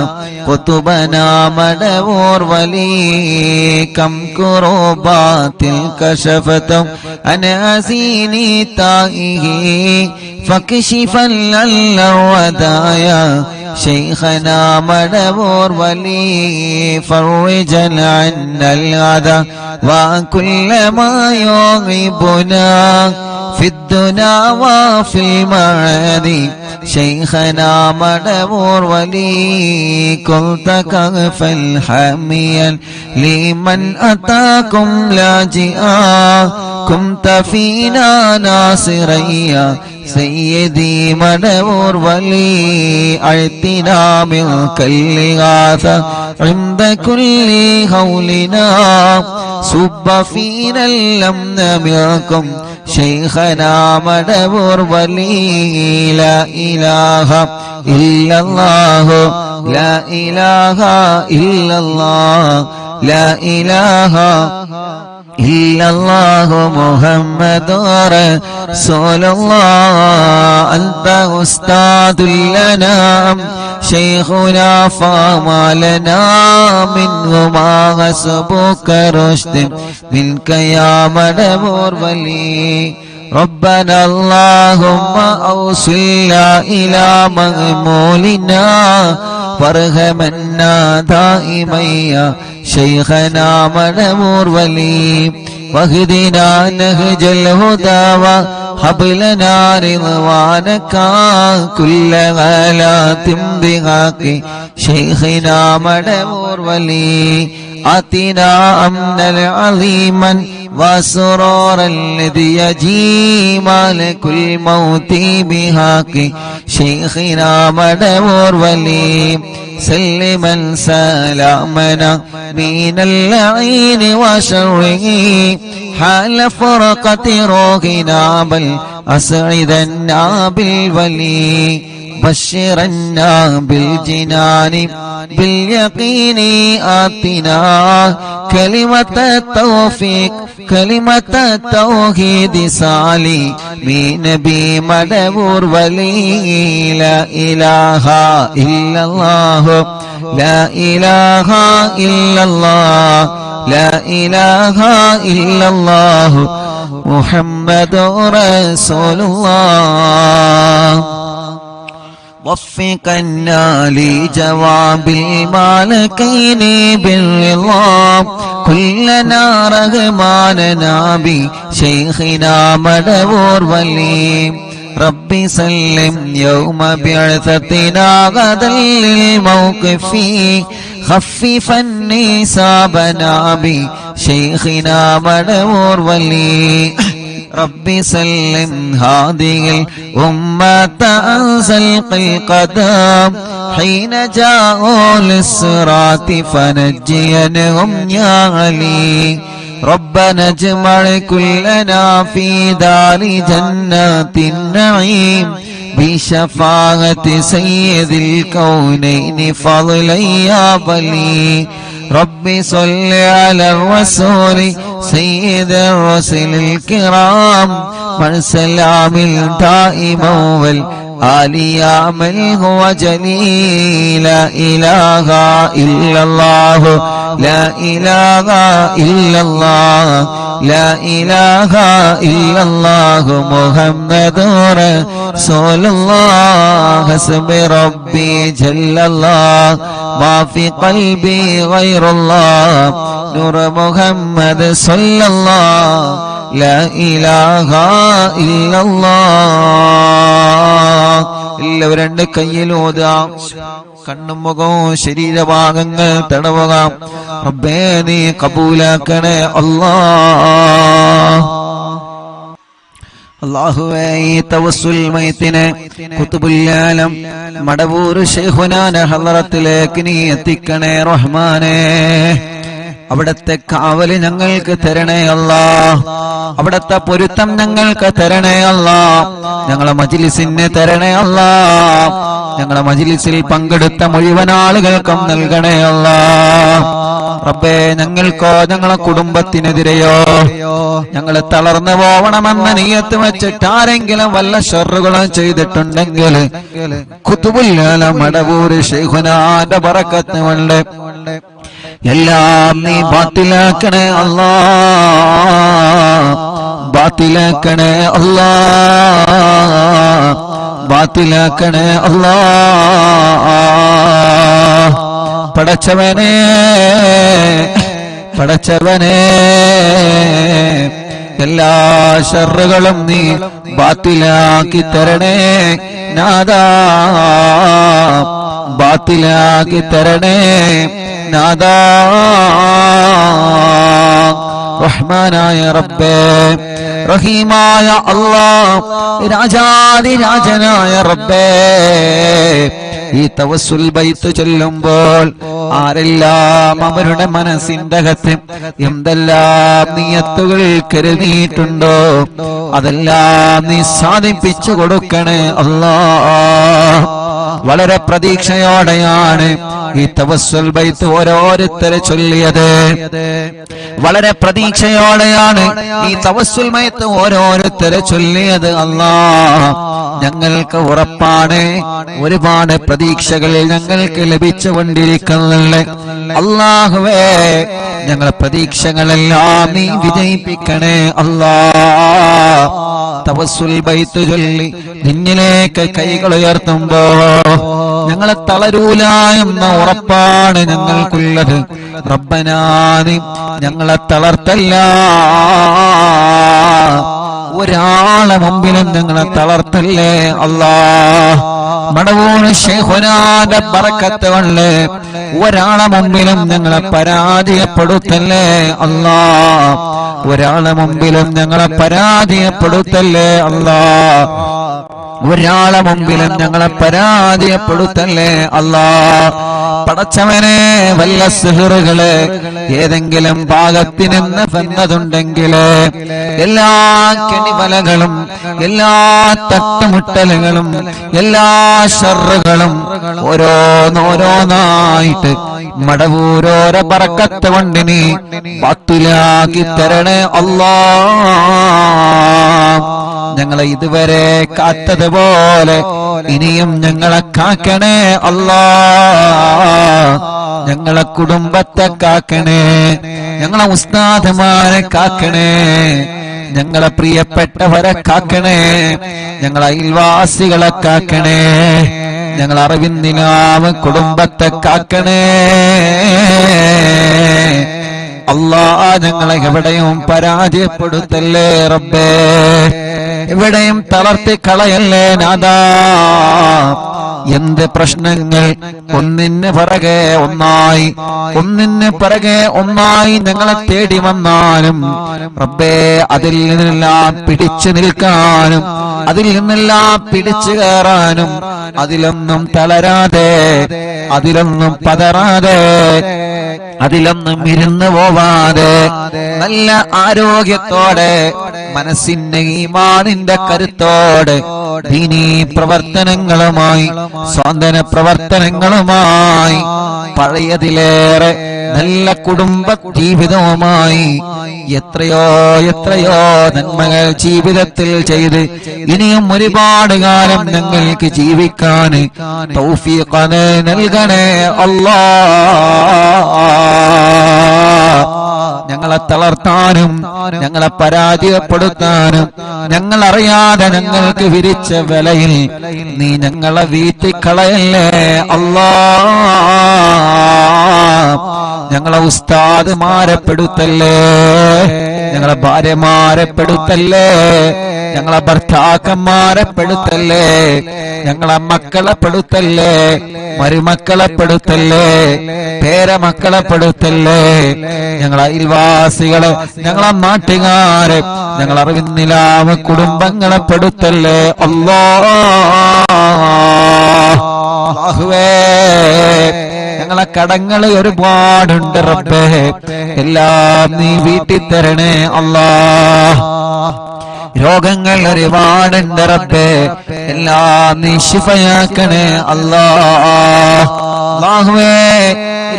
قطبنا مدبور ولي كم كروبات كشفتم عن أزيني تائه فكشفا للودايا شيخنا مدبور ولي فرجا عنا الأذى وكل ما يغيبنا في الدنا وفي المعادي شيخنا مدبور ولي كنت كغفا حاميا لمن أتاكم لاجئا كنت فينا ناصريا سيدي مدبور ولي أعطنا من كل غاثة عند كل هولنا صب فينا الأمن منكم شيخنا مدبور ولي لا إله إلا الله لا إله إلا الله لا إله إلا الله محمد رسول الله أنت أستاذ لنا شيخنا فما لنا منه ما حسبك رشد منك يا مدبور ولي ربنا اللهم أوصلنا إلى مغمولنا وارحمنا دائما يا شيخنا مدبور ولي واهدنا نهج الهدى وهب لنا رضوانك كل غلات بحق شيخنا مدبور ولي آتنا أمنا عظيما وسرورا الذي يجيب لكل موت بحق شيخنا مدبور ولي سلما سلامنا من اللعين وشره حال فرقة روحنا بل أسعدنا بالولي بشرنا بالجنان باليقين آتنا كلمة التوفيق كلمة التوحيد صالي من نبي مدبور ولي لا إله إلا الله لا إله إلا الله لا إله إلا الله محمد رسول الله وفقنا لجواب المالكين بالرضا كلنا رغماننا بشيخنا مدبور ولي ربي سلم يوم بعثتنا غدا للموقف خففا نسابنا بشيخنا مدبور ولي ربي سلم هذه الأمة أنزل القدم حين جاءوا للصراط فنجينهم يا علي ربنا اجمع كلنا في دار جنات النعيم بشفاعة سيد الكونين فضلا يا بلي ربي صل على الرسول سيد الرسل الكرام من سلام دائما والآل يا من هو جليل لا إله إلا الله لا إله إلا الله لا إله إلا الله محمد رسول الله حسب ربي جل الله ما في قلبي غير الله نور محمد صلى الله لا إله إلا الله എല്ലാവരും രണ്ട് കയ്യിലോതാം കണ്ണും മുഖവും ശരീരഭാഗങ്ങൾ തടവുക റബ്ബേ നീ കബൂലാക്കണേ അല്ലാഹ് അല്ലാഹുവേ ഈ തവസ്സുൽ മൈത്തിനെ ഖുതുബുൽ ആലം മടവൂർ ശൈഖുനാന ഹളറത്തിലേക്ക് നീ എത്തിക്കണേ റഹ്മാനേ അവിടത്തെ കാവല് ഞങ്ങൾക്ക് തരണേ അല്ലാഹ് അവിടത്തെ പൊരുത്തം ഞങ്ങൾക്ക് തരണേ അല്ലാഹ് ഞങ്ങളെ മജ്ലിസിനെ തരണേ അല്ലാഹ് ഞങ്ങളെ മജ്ലിസിൽ പങ്കെടുത്ത മുഴുവൻ ആളുകൾക്കും നൽകണേ അല്ലാഹ് റബ്ബേ ഞങ്ങൾക്കോ ഞങ്ങളെ കുടുംബത്തിനെതിരെയോ ഞങ്ങൾ തളർന്നു പോവണമെന്ന നിയ്യത്ത് വെച്ചിട്ട് ആരെങ്കിലും വല്ല ഷർറുകളും ചെയ്തിട്ടുണ്ടെങ്കിൽ ഖുതുബുൽ ആലം മടവൂർ ശൈഖുനാന്റെ ബറക്കത്ത് കൊണ്ട് എല്ലാം നീ ബാത്തിലാക്കണേ അല്ലാഹ് ബാത്തിലാക്കണേ അല്ലാഹ് ബാത്തിലാക്കണേ അല്ലാഹ് പടച്ചവനേ പടച്ചവനേ എല്ലാ ശർറുകളും നീ ബാത്തിലാക്കി തരണേ നാദാ, ബാത്തിലാക്കി തരണേ നാദാ. റഹ്മാനായ റബ്ബേ, റഹീമായ അല്ലാഹ്, രാജാധിരാജനായ റബ്ബേ, ഈ തവസ്സുൽ ബൈത്ത് ചൊല്ലുമ്പോൾ ആരെല്ലാം അവരുടെ മനസ്സിന്റെ അകത്ത് എന്തെല്ലാം നിയത്തുകൾ കരുതിയിട്ടുണ്ടോ അതെല്ലാം നീ സാധിപ്പിച്ചു കൊടുക്കണേ അല്ലാഹ്. വളരെ പ്രതീക്ഷയോടെയാണ് ഈ തവസ്സുൽ ബൈത്ത് ഓരോരുത്തരെ ചൊല്ലിയത്. വളരെ പ്രതീക്ഷയോടെയാണ് ഈ തവസ്സുൽ ബൈത്ത് ഓരോരുത്തരെ ചൊല്ലിയത്. അല്ലാഹ്, ഞങ്ങൾക്ക് ഉറപ്പാണ് ഒരുപാട് പ്രതീക്ഷകൾ ഞങ്ങൾക്ക് ലഭിച്ചുകൊണ്ടിരിക്കുന്നുണ്ട്. അല്ലാഹുവേ, ഞങ്ങളെ പ്രതീക്ഷകളെല്ലാം നീ വിജയിപ്പിക്കണേ അല്ലാഹ്. തവസ്സുൽ ബൈത്ത് ചൊല്ലി നിന്നിലേക്ക് കൈകൾ ഉയർത്തുമ്പോ ഞങ്ങളെ തളരൂല എന്ന ഉറപ്പാണ് ഞങ്ങൾക്കുള്ളത്. റബ്ബനാ, നീ ഞങ്ങളെ തളർത്തല്ല, ഒരാളെ മുമ്പിലും ഞങ്ങളെ തളർത്തല്ലേ അല്ലാഹ്. മടവൂർ ശൈഖുനാന്റെ ബറക്കത്ത് കൊണ്ട് ഒരാളെ മുമ്പിലും ഞങ്ങളെ പരാജയപ്പെടുത്തല്ലേ അല്ലാഹ്. ഒരാളെ മുമ്പിലും ഞങ്ങളെ പരാജയപ്പെടുത്തല്ലേ അല്ലാഹ്. ഒരാളെ മുമ്പിലും ഞങ്ങളെ പരാജയപ്പെടുത്തല്ലേ അല്ലാഹ്. പടച്ചവനെ, വല്ല സിഹറുകള് ഏതെങ്കിലും ഭാഗത്തിനെന്ന് വന്നതുണ്ടെങ്കിൽ എല്ലാ കെണിവലകളും എല്ലാ തട്ടുമുട്ടലുകളും എല്ലാ ശർറുകളും ഓരോന്നോരോന്നായിട്ട് മടവൂരോര ബറക്കത്ത് കൊണ്ട് നീ ബാത്തിലാക്കി തരണേ അല്ലാഹ്. ഞങ്ങളെ ഇതുവരെ കാത്തതുപോലെ ഇനിയും ഞങ്ങളെ കാക്കണേ അല്ലാഹ്. ഞങ്ങളെ കുടുംബത്തെ കാക്കണേ, ഞങ്ങളെ ഉസ്താദുമാരെ കാക്കണേ, ഞങ്ങളെ പ്രിയപ്പെട്ടവരെ കാക്കണേ, ഞങ്ങളെ അയൽവാസികളെ കാക്കണേ, ഞങ്ങളെ അറിവിന്ദിനാവ് കുടുംബത്തെ കാക്കണേ അല്ലാഹ്. ഞങ്ങളെ എവിടെയും പരാജയപ്പെടുത്തല്ലേ റബ്ബേ, എവിടെയും തളർത്തി കളയല്ലേ നാദാ. എന്ത് പ്രശ്നങ്ങൾ ഒന്നിന് പിറകെ ഒന്നായി ഒന്നിന് പിറകെ ഒന്നായി ഞങ്ങളെ തേടി വന്നാലും റബ്ബേ, അതിൽ നിന്നെല്ലാം പിടിച്ചു നിൽക്കാനും അതിൽ നിന്നെല്ലാം പിടിച്ചു കയറാനും അതിലൊന്നും തളരാതെ അതിലൊന്നും പതറാതെ അതിലൊന്നും ഇരുന്നു പോവാതെ നല്ല ആരോഗ്യത്തോടെ മനസ്സിന്റെ ഈമാനിന്റെ കരുത്തോടെ ദീനീ പ്രവർത്തനങ്ങളുമായി സ്വാന്തന പ്രവർത്തനങ്ങളുമായി പഴയതിലേറെ നല്ല കുടുംബ ജീവിതവുമായി എത്രയോ എത്രയോ നന്മകൾ ജീവിതത്തിൽ ചെയ്ത് ഇനിയും ഒരുപാട് കാലം ഞങ്ങൾക്ക് ജീവിക്കാൻ തൗഫീഖ് നൽകണേ അല്ലാഹ്. ഞങ്ങളെ തളർത്താനും ഞങ്ങളെ പരാജയപ്പെടുത്താനും ഞങ്ങളറിയാതെ ഞങ്ങൾക്ക് വിരിച്ച വിലയിൽ നീ ഞങ്ങളെ വീഴ്ത്തിക്കളയല്ലേ അല്ലാഹ്. ഞങ്ങളെ ഉസ്താദുമാരെ പെടുത്തല്ലേ, ഞങ്ങളെ ഭാര്യമാരെ പെടുത്തല്ലേ, ഞങ്ങളെ ഭർത്താക്കന്മാരെ പെടുത്തല്ലേ, ഞങ്ങളെ മക്കളെ പെടുത്തല്ലേ, മരുമക്കളെ പെടുത്തല്ലേ, പേരമക്കളെ പെടുത്തല്ലേ, ഞങ്ങളെ അയൽവാസികളെ, ഞങ്ങളെ നാട്ടുകാരെ, ഞങ്ങളെ അറിവിന്നിലാവ് കുടുംബങ്ങളെ പെടുത്തല്ലേ അല്ലാഹുവേ. ഞങ്ങളെ കടങ്ങൾ ഒരുപാടുണ്ട് റബ്ബേ, എല്ലാം നീ വീട്ടി തരണേ അല്ലാഹ്. രോഗങ്ങൾ ഒരുപാടുണ്ട് റബ്ബേ, എല്ലാം നീ ശിഫയാക്കണേ അല്ലാഹുവേ.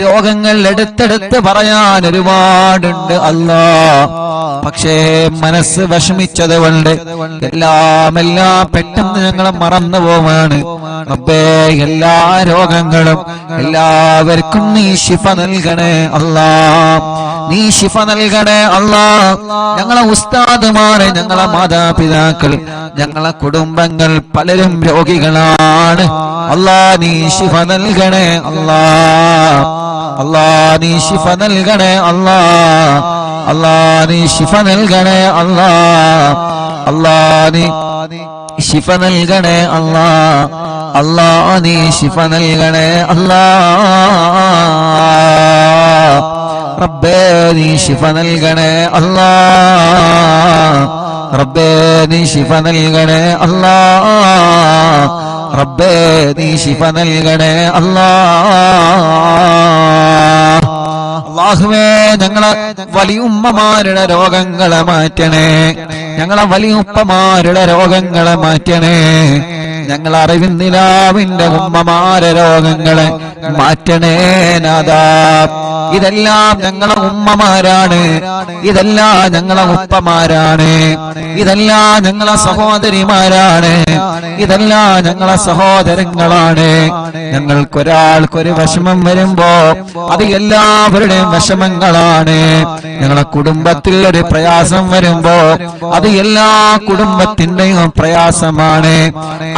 രോഗങ്ങൾ എടുത്തെടുത്ത് പറയാൻ ഒരുപാടുണ്ട് അല്ലാഹ്, പക്ഷേ മനസ്സ് വിഷമിച്ചത് കൊണ്ട് എല്ലാം പെട്ടെന്ന് ഞങ്ങളെ മറന്നു പോവാണ് റബ്ബേ. എല്ലാ രോഗങ്ങളും എല്ലാവർക്കും നീ ശിഫ നൽകണേ അല്ലാഹ്, നീ ശിഫ നൽകണേ അല്ലാഹ്. ഞങ്ങളെ ഉസ്താദുമാരെ, ഞങ്ങളെ മാതാപിതാക്കൾ, ഞങ്ങളെ കുടുംബങ്ങൾ പലരും രോഗികളാണ് അല്ലാഹ്. നീ ശിഫ നൽകണേ അല്ലാഹ്, അല്ലാഹ് നീ ശിഫ നൽകണേ അല്ലാഹ്. അല്ലാ നീ ശിഫ നൽകണേ അല്ലാ. അല്ലാ നീ ശിഫ നൽകണേ അല്ലാ. അല്ലാ നീ ശിഫ നൽകണേ അല്ലാ. റബ്ബേ നീ ശിഫ നൽകണേ അല്ലാ. റബ്ബേ നീ ശിഫ നൽകണേ അല്ലാ. റബ്ബേ നീ ശിഫ നൽകണേ അല്ലാ. അല്ലാഹുവേ ഞങ്ങളെ വലിയുമ്മമാരുടെ രോഗങ്ങളെ മാറ്റണേ. ഞങ്ങളെ വലിയുപ്പമാരുടെ രോഗങ്ങളെ മാറ്റണേ. ഞങ്ങൾ അറിവിന്ദിലാവിന്റെ ഉമ്മമാരെ രോഗങ്ങളെ മാറ്റണേ നാഥാ. ഇതെല്ലാം ഞങ്ങളെ ഉമ്മമാരാണ്, ഇതെല്ലാം ഞങ്ങളെ ഉപ്പമാരാണ്, ഇതെല്ലാം ഞങ്ങളെ സഹോദരിമാരാണ്, ഇതെല്ലാം ഞങ്ങളെ സഹോദരങ്ങളാണ്. ഞങ്ങൾക്കൊരാൾക്കൊരു വിഷമം വരുമ്പോ അത് എല്ലാവരുടെയും വിഷമങ്ങളാണ്. ഞങ്ങളെ കുടുംബത്തിൽ ഒരു പ്രയാസം വരുമ്പോ അത് എല്ലാ കുടുംബത്തിന്റെയും പ്രയാസമാണ്.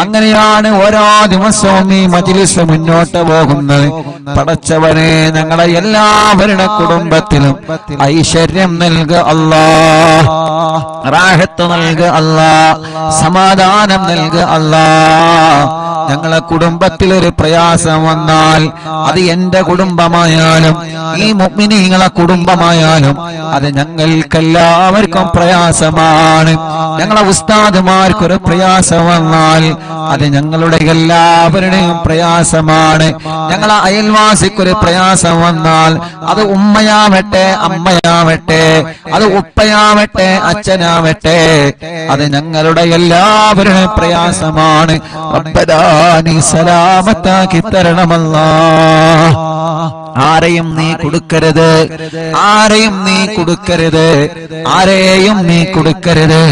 അങ്ങനെയാണ് ഓരോ ദിവസവും ഈ മജ്‌ലിസ് മുന്നോട്ട് പോകുന്നത്. പടച്ചവനെ ഞങ്ങളെ എല്ലാവരുടെ കുടുംബത്തിലും ഐശ്വര്യം നൽകുക അല്ലാ, റാഹത്ത് നൽകുക അല്ലാ, സമാധാനം നൽകുക അല്ലാ. ഞങ്ങളെ കുടുംബത്തിൽ ഒരു പ്രയാസം വന്നാൽ അത് എന്റെ കുടുംബമായാലും ഈ മുഅ്മിനീങ്ങളെ കുടുംബമായാലും അത് ഞങ്ങൾക്കെല്ലാവർക്കും പ്രയാസമാണ്. ഞങ്ങളെ ഉസ്താദുമാർക്കൊരു പ്രയാസം വന്നാൽ അത് ഞങ്ങളുടെ എല്ലാവരുടെയും പ്രയാസമാണ്. ഞങ്ങളെ അയൽവാസിക്കൊരു പ്രയാസം വന്നാൽ അത് ഉമ്മയാവട്ടെ അമ്മയാവട്ടെ, അത് ഉപ്പയാവട്ടെ അച്ഛനാവട്ടെ, അത് ഞങ്ങളുടെ എല്ലാവരുടെയും പ്രയാസമാണ്. റബ്ബനാ നീ സലാമത്താക്കി തരണമല്ലാ. ആരെയും നീ കൊടുക്കരുത്, ആരെയും നീ കൊടുക്കരുത്, ആരെയും നീ കൊടുക്കരുത്.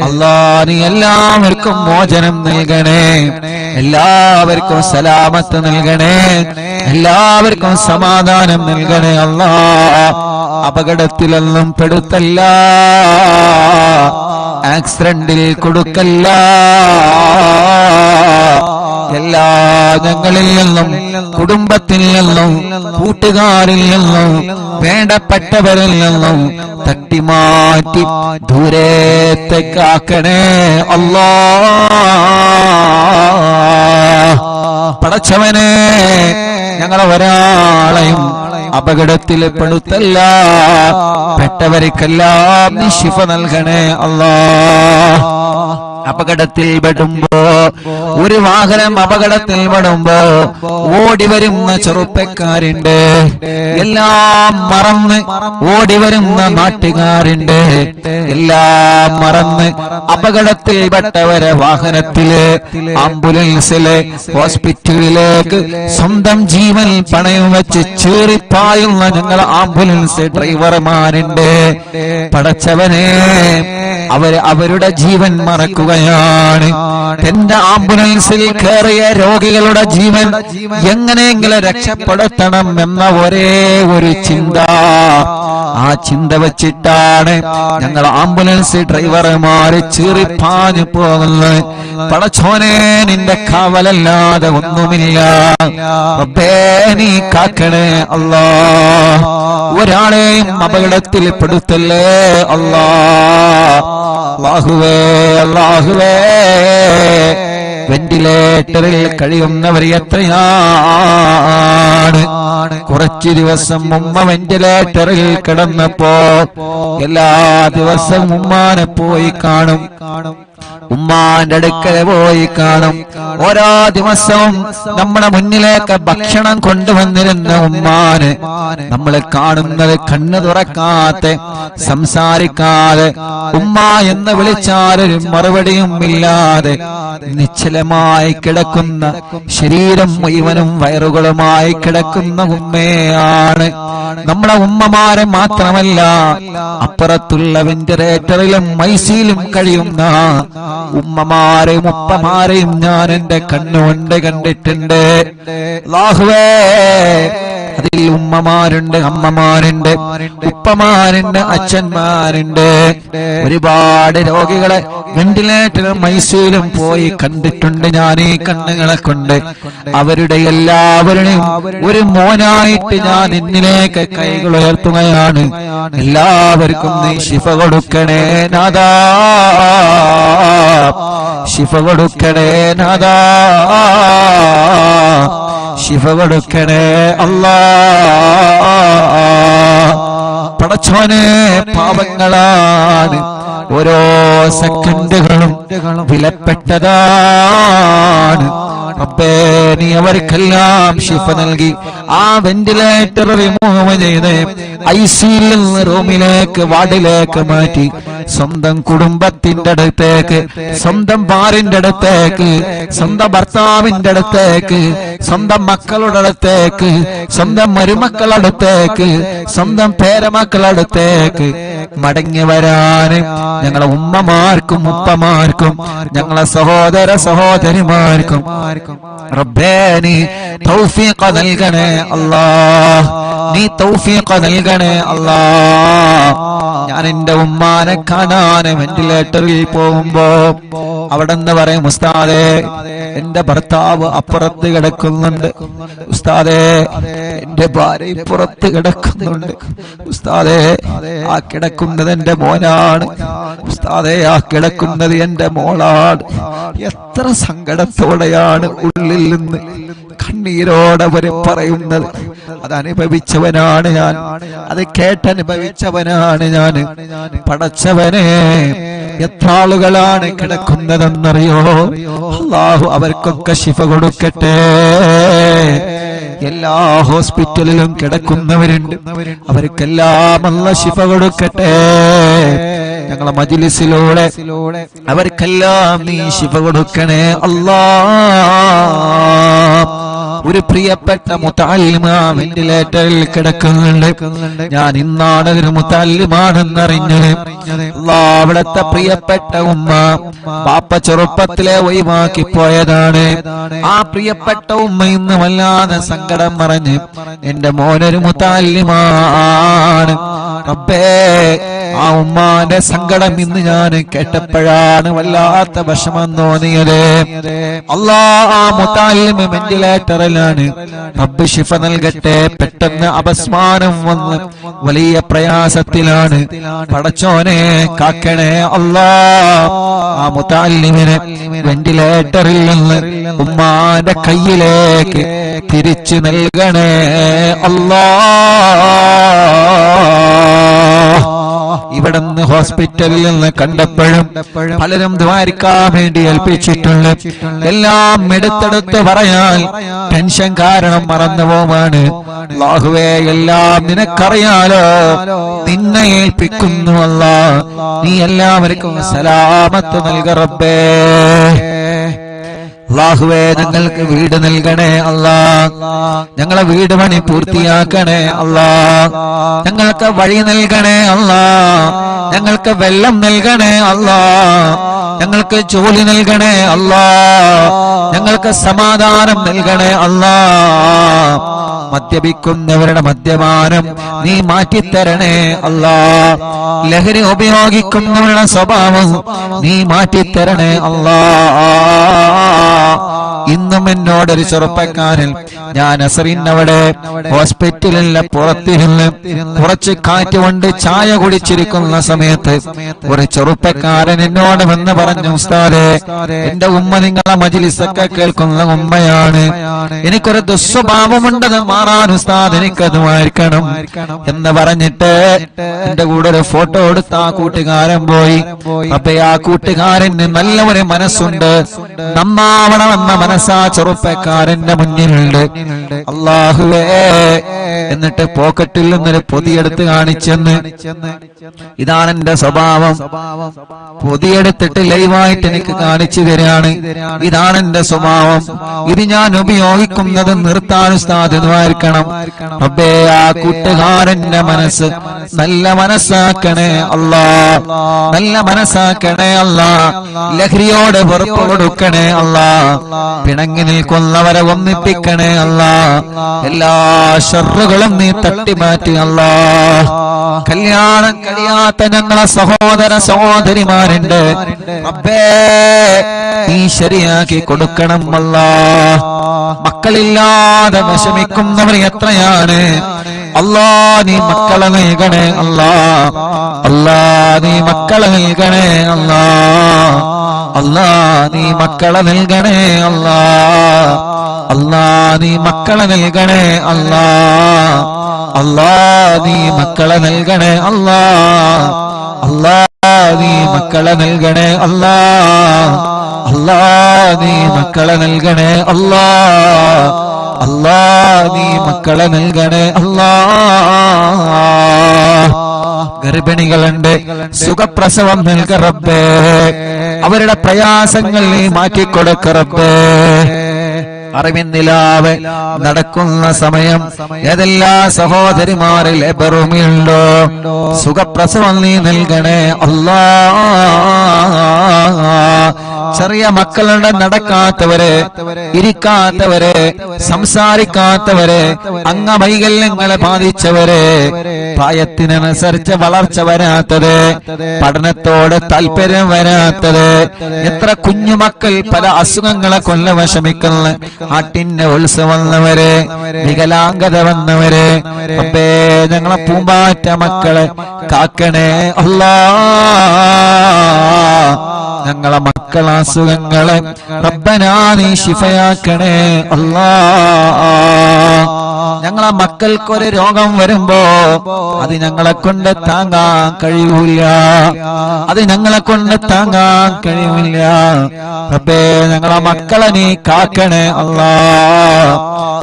അല്ലാ നീ എല്ലാവർക്കും മോചനം നൽകണേ, എല്ലാവർക്കും സലാമത്ത് നൽകണേ, എല്ലാവർക്കും സമാധാനം നൽകണേ. അല്ലാ അപകടത്തിലൊന്നും പെടുത്തല്ല, ആക്സിഡന്റിൽ കൊടുക്കല്ല. എല്ലാ ഞങ്ങളിൽ നിന്നും കുടുംബത്തിൽ നിന്നും കൂട്ടുകാരിൽ നിന്നും വേണ്ടപ്പെട്ടവരിൽ നിന്നും തട്ടിമാറ്റി ദൂരത്തേക്കാക്കണേ അല്ലാ. പടച്ചവനെ ഞങ്ങളെ ഒരാളെയും അപകടത്തിൽ പെടുത്തല്ല, പെട്ടവർക്കെല്ലാം നീ ശിഫ നൽകണേ അല്ലാ. അപകടത്തിൽ പെടുമ്പോ, ഒരു വാഹനം അപകടത്തിൽ പെടുമ്പോ ഓടി വരുന്ന ചെറുപ്പക്കാരുണ്ട്, എല്ലാം മറന്ന് ഓടി വരുന്ന നാട്ടുകാരുണ്ട്, എല്ലാം മറന്ന് അപകടത്തിൽ പെട്ടവരെ വാഹനത്തില് ആംബുലൻസില് ഹോസ്പിറ്റലിലേക്ക് സ്വന്തം ജീവൻ പണയം വെച്ച് ചീറിപ്പായുന്ന ഞങ്ങൾ ആംബുലൻസ് ഡ്രൈവർമാരുണ്ട്. പടച്ചവനെ അവരുടെ ജീവൻ മറക്കുകയാണ്. എന്റെ ആംബുലൻസിൽ കയറിയ രോഗികളുടെ ജീവൻ എങ്ങനെയെങ്കിലും രക്ഷപ്പെടുത്തണം എന്ന ഒരേ ഒരു ചിന്ത, ആ ചിന്ത വെച്ചിട്ടാണ് ഞങ്ങൾ ആംബുലൻസ് ഡ്രൈവർമാര് ചീറിപ്പാഞ്ഞു പോകുന്നത്. പടച്ചോനെ നിന്റെ കാവലല്ലാതെ ഒന്നുമില്ല. റബ്ബേ നീ കാക്കണേ അല്ലാ. ഒരാളെയും അപകടത്തിൽ പെടുത്തല്ലേ അല്ലാ. അല്ലാഹുവേ അല്ലാഹുവേ, വെന്റിലേറ്ററിൽ കഴിയുന്നവർ എത്രയാണ്. കുറച്ചു ദിവസം ഉമ്മ വെന്റിലേറ്ററിൽ കിടന്നപ്പോ എല്ലാ ദിവസവും ഉമ്മാനെ പോയി കാണും, ഉമ്മാന്റെ അടുക്കൽ പോയി കാണും. ഓരോ ദിവസവും നമ്മുടെ മുന്നിലേക്ക് ഭക്ഷണം കൊണ്ടുവന്നിരുന്ന ഉമ്മാന് നമ്മൾ കാണുന്നത് കണ്ണു തുറക്കാതെ സംസാരിക്കാതെ ഉമ്മ എന്ന് വിളിച്ചാലൊരു മറുപടിയും ഇല്ലാതെ നിശ്ചലമായി കിടക്കുന്ന, ശരീരം മുഴുവനും വയറുകളുമായി കിടക്കുന്ന ഉമ്മയാണ്. നമ്മളെ ഉമ്മമാരെ മാത്രമല്ല, അപ്പുറത്തുള്ള വെന്റിലേറ്ററിലും ഐസിയിലും കഴിയുന്ന ഉമ്മമാരെയും ഉപ്പമാരെയും ഞാൻ എന്റെ കണ്ണുകൊണ്ട് കണ്ടിട്ടുണ്ട്. അല്ലാഹുവേ അതിൽ ഉമ്മമാരുണ്ട്, അമ്മമാരുണ്ട്, ഉപ്പമാരുണ്ട്, അച്ഛന്മാരുണ്ട്. ഒരുപാട് രോഗികളെ വെന്റിലേറ്ററിലും ഐസിയുലും പോയി കണ്ടിട്ടുണ്ട് ഞാൻ ഈ കണ്ണുകളെ കൊണ്ട്. അവരുടെ എല്ലാവരുടെയും ഒരു മോനായിട്ട് ഞാൻ നിന്നിലേക്ക് കൈകൾ ഉയർത്തുകയാണ്. എല്ലാവർക്കും നീ ശിഫ കൊടുക്കണേ നാഥാ, ശിഫ കൊടുക്കണേ നാഥാ, ശിഫ കൊടുക്കണേ അല്ലാഹ്. പടച്ചോനെ, പാപങ്ങളാണ്, ഓരോ സെക്കൻഡുകളും വിലപ്പെട്ടതാണ്. റബ്ബേ, നീ അവർക്കെല്ലാം ശിഫ നൽകി ആ വെന്റിലേറ്റർ റിമൂവ് ചെയ്ത് ഐസിയിൽ നിന്ന് റൂമിലേക്ക്, വാർഡിലേക്ക് മാറ്റി സ്വന്തം കുടുംബത്തിന്റെ അടുത്തേക്ക്, സ്വന്തം ഭാര്യന്റെ അടുത്തേക്ക്, സ്വന്തം ഭർത്താവിന്റെ അടുത്തേക്ക്, സ്വന്തം മക്കളുടെ അടുത്തേക്ക്, സ്വന്തം മരുമക്കളുടെ അടുത്തേക്ക്, സ്വന്തം പേരമക്കളുടെ അടുത്തേക്ക് മടങ്ങി വരാനും ഞങ്ങളെ ഉമ്മമാർക്കും ഉപ്പമാർക്കും ഞങ്ങളെ സഹോദര സഹോദരിമാർക്കും റബ്ബേ നീ തൗഫീഖ് നൽകണേ അല്ലാഹ്, നീ തൗഫീഖ് നൽകണേ അല്ലാഹ്. ഞാൻ എന്റെ ഉമ്മാനെ കാണാൻ വെന്റിലേറ്ററിൽ പോകുമ്പോ അവിടെ നിന്ന് പറയും, ഉസ്താദേ എന്റെ ഭർത്താവ് അപ്പുറത്ത് കിടക്കുന്നുണ്ട്, ഉസ്താദേ എന്റെ ഭാര്യ പുറത്ത് കിടക്കുന്നുണ്ട്, ഉസ്താദേ ആ കിടക്കുന്നത് എന്റെ മോനാണ്, ഉസ്താദേ ആ കിടക്കുന്നത് എന്റെ മോളാണ്. എത്ര സങ്കടത്തോടെയാണ് ഉള്ളിൽ നിന്ന് കണ്ണീരോടെ അവര് പറയുന്നത്. അതനുഭവിച്ചവനാണ് ഞാൻ, അത് കേട്ടനുഭവിച്ചവനാണ് ഞാൻ. പടച്ചവനെ, എത്ര ആളുകളാണ് കിടക്കുന്നതെന്നറിയോ? അല്ലാഹു അവർക്കൊക്കെ ശിഫ കൊടുക്കട്ടെ. എല്ലാ ഹോസ്പിറ്റലിലും കിടക്കുന്നവരുണ്ട്, അവർക്കെല്ലാം അല്ലാഹു ശിഫ കൊടുക്കട്ടെ. ഞങ്ങളെ മജ്‌ലിസിലൂടെ അവർക്കെല്ലാം നീ ശിഫ കൊടുക്കണേ അല്ലാഹ്. ഒരു പ്രിയപ്പെട്ട മുതഅല്ലിമ വെന്റിലേറ്ററിൽ കിടക്കുന്നുണ്ട്. ഞാൻ ഇന്നാണ് ഒരു മുതഅല്ലിമാണെന്നറിഞ്ഞത്. അല്ലാഹ്, അവിടുത്തെ പ്രിയപ്പെട്ട ഉമ്മ ബാപ്പ ചെറുപ്പത്തിലെ ഒഴിവാക്കി പോയതാണ്. ആ പ്രിയപ്പെട്ട ഉമ്മ ഇന്ന് വല്ലാതെ സങ്കടം പറഞ്ഞ് എന്റെ മോനൊരു മുതഅല്ലിമാണ്. റബ്ബേ, ആ ഉമ്മാന്റെ സങ്കടം ഇന്ന് ഞാൻ കേട്ടപ്പോഴാണ് വല്ലാത്ത വിഷമം തോന്നിയത്. അല്ലാഹ്, ആ മുതഅല്ലിമ വെന്റിലേറ്ററിലാണ്. റബ്ബ് ശിഫ നൽകട്ടെ. പെട്ടെന്ന് അപസ്മാരം വന്ന് വലിയ പ്രയാസത്തിലാണ്. പടച്ചോനെ കാക്കണേ അല്ലാഹ്. ആ മുതഅല്ലിമിനെ വെന്റിലേറ്ററിൽ നിന്ന് ഉമ്മാന്റെ കയ്യിലേക്ക് തിരിച്ചു നൽകണേ അല്ലാഹ്. ഇവിടുന്ന് ഹോസ്പിറ്റലിൽ നിന്ന് കണ്ടപ്പോഴും പലരും ദ്വാരിക്കാൻ വേണ്ടി ഏൽപ്പിച്ചിട്ടുണ്ട്. എല്ലാം എടുത്തെടുത്ത് പറയാൻ ടെൻഷൻ കാരണം മറന്നുപോവാണ്. അല്ലാഹുവേ, എല്ലാം നിനക്കറിയാലോ, നിന്നെ ഏൽപ്പിക്കുന്നു അല്ലാഹ്. നീ എല്ലാവർക്കും സലാമത്ത് നൽക റബ്ബേ. അല്ലാഹുവേ, ഞങ്ങൾക്ക് വീട് നൽകണേ അല്ലാഹ്. ഞങ്ങളെ വീട് പണി പൂർത്തിയാക്കണേ അല്ലാഹ്. ഞങ്ങൾക്ക് വഴി നൽകണേ അല്ലാഹ്. ഞങ്ങൾക്ക് വെള്ളം നൽകണേ അല്ലാഹ്. ഞങ്ങൾക്ക് ജോലി നൽകണേ അല്ലാഹ്. ഞങ്ങൾക്ക് സമാധാനം നൽകണേ അല്ലാഹ്. മദ്യപിക്കുന്നവരുടെ മദ്യപാനം നീ മാറ്റിത്തരണേ അല്ലാഹ്. ലഹരി ഉപയോഗിക്കുന്നവരുടെ സ്വഭാവം നീ മാറ്റിത്തരണേ അല്ലാഹ്. ഇന്നും എന്നോടൊരു ചെറുപ്പക്കാരൻ, ഞാൻ അസറിനവിടെ ഹോസ്പിറ്റലിലെ പുറത്തിരുന്ന് കുറച്ച് കാറ്റ് കൊണ്ട് ചായ കുടിച്ചിരിക്കുന്ന സമയത്ത് ഒരു ചെറുപ്പക്കാരൻ എന്നോട് വന്ന് പറഞ്ഞു, ഉസ്താദേ, എന്റെ ഉമ്മ നിങ്ങളെ മജ്‌ലിസൊക്കെ കേൾക്കുന്ന ഉമ്മയാണ്, എനിക്കൊരു ദുസ്വഭാവമുണ്ടെന്ന് മാറാൻ ഉസ്താദ് എനിക്കത് മാറ്റണം എന്ന് പറഞ്ഞിട്ട് എന്റെ കൂടെ ഒരു ഫോട്ടോ എടുത്ത് ആ കൂട്ടുകാരൻ പോയി. അപ്പൊ ആ കൂട്ടുകാരന് നല്ല ഒരു മനസ്സുണ്ട്, നന്നാവണമെന്ന മനസ്സാ ചെറുപ്പക്കാരന്റെ മുന്നിലുണ്ട്. അല്ലാഹുവേ, എന്നിട്ട് പോക്കറ്റിൽ നിന്നൊരു പൊതിയെടുത്ത് കാണിച്ചെന്ന്, ഇതാണ് എന്റെ സ്വഭാവം. പൊതിയെടുത്തിട്ട് ലൈവായിട്ട് എനിക്ക് കാണിച്ചു തരാണ്, ഇതാണ് എന്റെ സ്വഭാവം, ഇത് ഞാൻ ഉപയോഗിക്കുന്നത് നിർത്താൻ ഉസ്താദ് ദ്വാരിക്കണം. റബ്ബേ, ആ കൂട്ടുകാരന്റെ മനസ്സ് നല്ല മനസ്സാക്കണേ അല്ലാഹ്, നല്ല മനസ്സാക്കണേ അല്ലാഹ്. ലഹരിയോട് വെറുപ്പ് കൊടുക്കണേ അല്ലാഹ്. പിണങ്ങി നിൽക്കുന്നവരെ ഒന്നിപ്പിക്കണേ അല്ലാ. എല്ലാ ശർറുകളും നീ തട്ടിമാറ്റി അല്ലാ. കല്യാണം കഴിയാത്ത ഞങ്ങളെ സഹോദര സഹോദരിമാരുണ്ട് റബ്ബേ, നീ ശരിയാക്കി കൊടുക്കണം അല്ലാ. മക്കളില്ലാതെ വിഷമിക്കുന്നവർ എത്രയാണ് അല്ലാ. നീ മക്കളെ നൽകണേ അല്ലാ. അല്ലാ നീ മക്കളെ നൽകണേ അല്ലാ. അല്ലാ നീ മക്കളെ നൽകണേ അല്ലാ. അല്ലാ നീ മക്കളെ നൽകണേ അല്ലാ. അല്ലാ നീ മക്കളെ നൽകണേ അല്ലാ. അല്ലാ നീ മക്കളെ നൽകണേ അല്ലാ. അല്ലാ നീ മക്കളെ നൽകണേ അല്ലാ. അല്ലാ നീ മക്കളെ നൽകണേ അല്ലാ. ഗർഭിണികളുണ്ട്, സുഖപ്രസവം നൽക റബ്ബേ. അവരുടെ പ്രയാസങ്ങൾ നീ മാറ്റിക്കൊടുക്ക റബ്ബേ. അറിവിന്നിലാവ് നടക്കുന്ന സമയം ഏതെല്ലാ സഹോദരിമാരിൽ ലേബറുമുണ്ടോ സുഖപ്രസവം നീ നൽകണേ അല്ലാ. ചെറിയ മക്കളുടെ നടക്കാത്തവരെ, ഇരിക്കാത്തവരെ, സംസാരിക്കാത്തവരെ, അംഗവൈകല്യങ്ങളെ ബാധിച്ചവരെ, പ്രായത്തിനനുസരിച്ച് വളർച്ച വരാത്തത്, പഠനത്തോട് താല്പര്യം വരാത്തത്, എത്ര കുഞ്ഞുമക്കൾ പല അസുഖങ്ങളെ കൊല്ല വിഷമിക്കുന്ന ആട്ടിന്റെ ഉത്സവം വന്നവരെ, വികലാംഗത വന്നവരെ, റബ്ബേ ഞങ്ങളെ പൂമ്പാറ്റ മക്കളെ കാക്കണേ അല്ലാ. ഞങ്ങളെ മക്കളെ അസുഖങ്ങളെ റബ്ബനാ നീ ശിഫയാക്കണേ അല്ലാ. ഞങ്ങളെ മക്കൾക്കൊരു രോഗം വരുമ്പോ അത് ഞങ്ങളെ കൊണ്ട് താങ്ങാൻ കഴിയൂല. അത് ഞങ്ങളെ കൊണ്ട് താങ്ങാൻ കഴിയൂല. റബ്ബേ ഞങ്ങളെ മക്കളെ നീ കാക്കണേ അല്ലാ.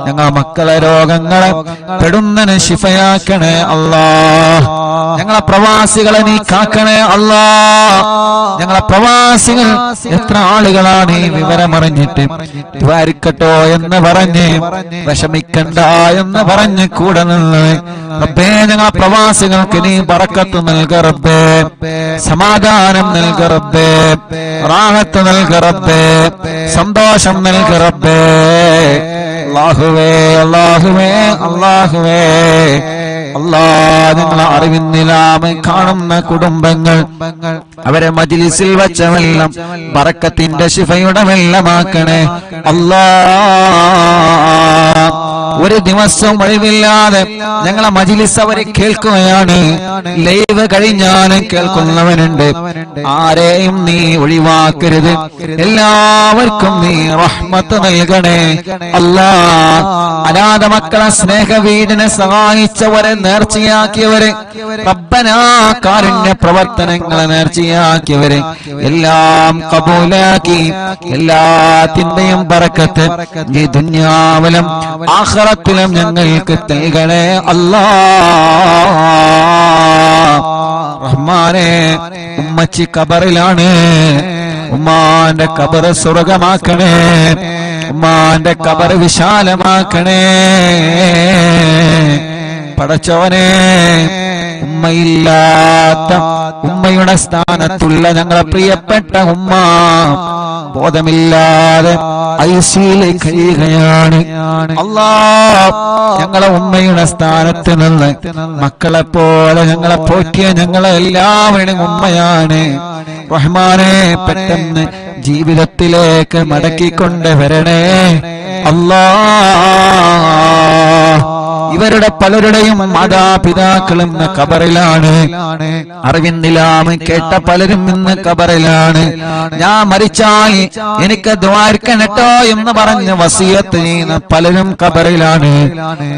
ഞങ്ങളെ മക്കളെ രോഗങ്ങളെ പെടുന്നതിന് ശിഫയാക്കണേ അല്ലാ. ഞങ്ങളെ പ്രവാസികളെ നീ കാക്കണേ അല്ലാ. ഞങ്ങളെ പ്രവാസികൾ എത്ര ആളുകളാണ് ഈ വിവരമറിഞ്ഞിട്ട് ദ്വാരിക്കട്ടോ എന്ന് പറഞ്ഞ് വിഷമിക്കണ്ട എന്ന് പറഞ്ഞ് കൂടെ നിന്ന് റബ്ബേ ഞങ്ങളെ പ്രവാസികൾക്ക് നീ ബറക്കത്ത് നൽക റബ്ബേ. സമാധാനം നൽക റബ്ബേ. റാഹത്ത് നൽക റബ്ബേ. സന്തോഷം നൽക റബ്ബേ. അല്ലാഹുവേ അല്ലാഹുവേ അല്ലാഹുവേ അല്ലാ. നിങ്ങളെ അറിവിന്നിലാമ കാണുന്ന കുടുംബങ്ങൾ അവരെ മജ്ലിസിൽ വച്ച വെള്ളം ബറക്കത്തിന്റെ ശിഫയുടെ വെള്ളമാക്കണേ അല്ലാ. ഒരു ദിവസം ഒഴിവില്ലാതെ ഞങ്ങളെ മജ്ലിസ് അവരെ കേൾക്കുകയാണ്. ലൈവ് കഴിഞ്ഞാലും കേൾക്കുന്നവനുണ്ട്. ആരെയും നീ ഒഴിവാക്കരുത്. എല്ലാവർക്കും നീ റഹ്മത്ത് നൽകണേ അല്ലാ. അനാഥ മക്കളെ സ്നേഹവീടിനെ സഹായിച്ചവരെ, നേർച്ചയാക്കിയവരെ, റബ്ബനാ കാരുണ്യ പ്രവർത്തനങ്ങളെ നേർച്ചയാക്കിയവരെ എല്ലാം കബൂലാക്കി എല്ലാത്തിന്റെയും ബറക്കത്ത് ഈ ദുനിയാവിലും ആഖിറത്തിലും ഞങ്ങൾക്ക് നൽകണേ അല്ലാ. റഹ്മാനേ, ഉമ്മച്ചി ഖബറിലാണ്. ഉമ്മാന്റെ ഖബർ സ്വർഗമാക്കണേ. ഉമ്മാന്റെ ഖബർ വിശാലമാക്കണേ. പടച്ചോനെ, ഉമ്മയില്ലാത്ത ഉമ്മയുടെ സ്ഥാനത്തുള്ള ഞങ്ങളെ പ്രിയപ്പെട്ട ഉമ്മ ബോധമില്ലാതെ ഐസിയിലേക്ക് കഴിയുകയാണ് അല്ലാ. ഞങ്ങളെ ഉമ്മയുടെ സ്ഥാനത്ത് നിന്ന് മക്കളെ പോലെ ഞങ്ങളെ പോറ്റിയ ഞങ്ങളെ എല്ലാവരുടെയും ഉമ്മയാണ്. റഹ്മാനെ, പെട്ടെന്ന് ജീവിതത്തിലേക്ക് മടക്കിക്കൊണ്ട് വരണേ അല്ലാ. ഇവരുടെ പലരുടെയും മാതാപിതാക്കളും ഇന്ന് ഖബറിലാണ്. അറിവിന്നിലാമ കേട്ട പലരും ഇന്ന് ഖബറിലാണ്. ഞാൻ മരിച്ചാൽ എനിക്ക് ദ്വാരക്കണട്ടോ എന്ന് പറഞ്ഞ വസിയത്ത് ചെയ്യുന്ന പലരും ഖബറിലാണ്.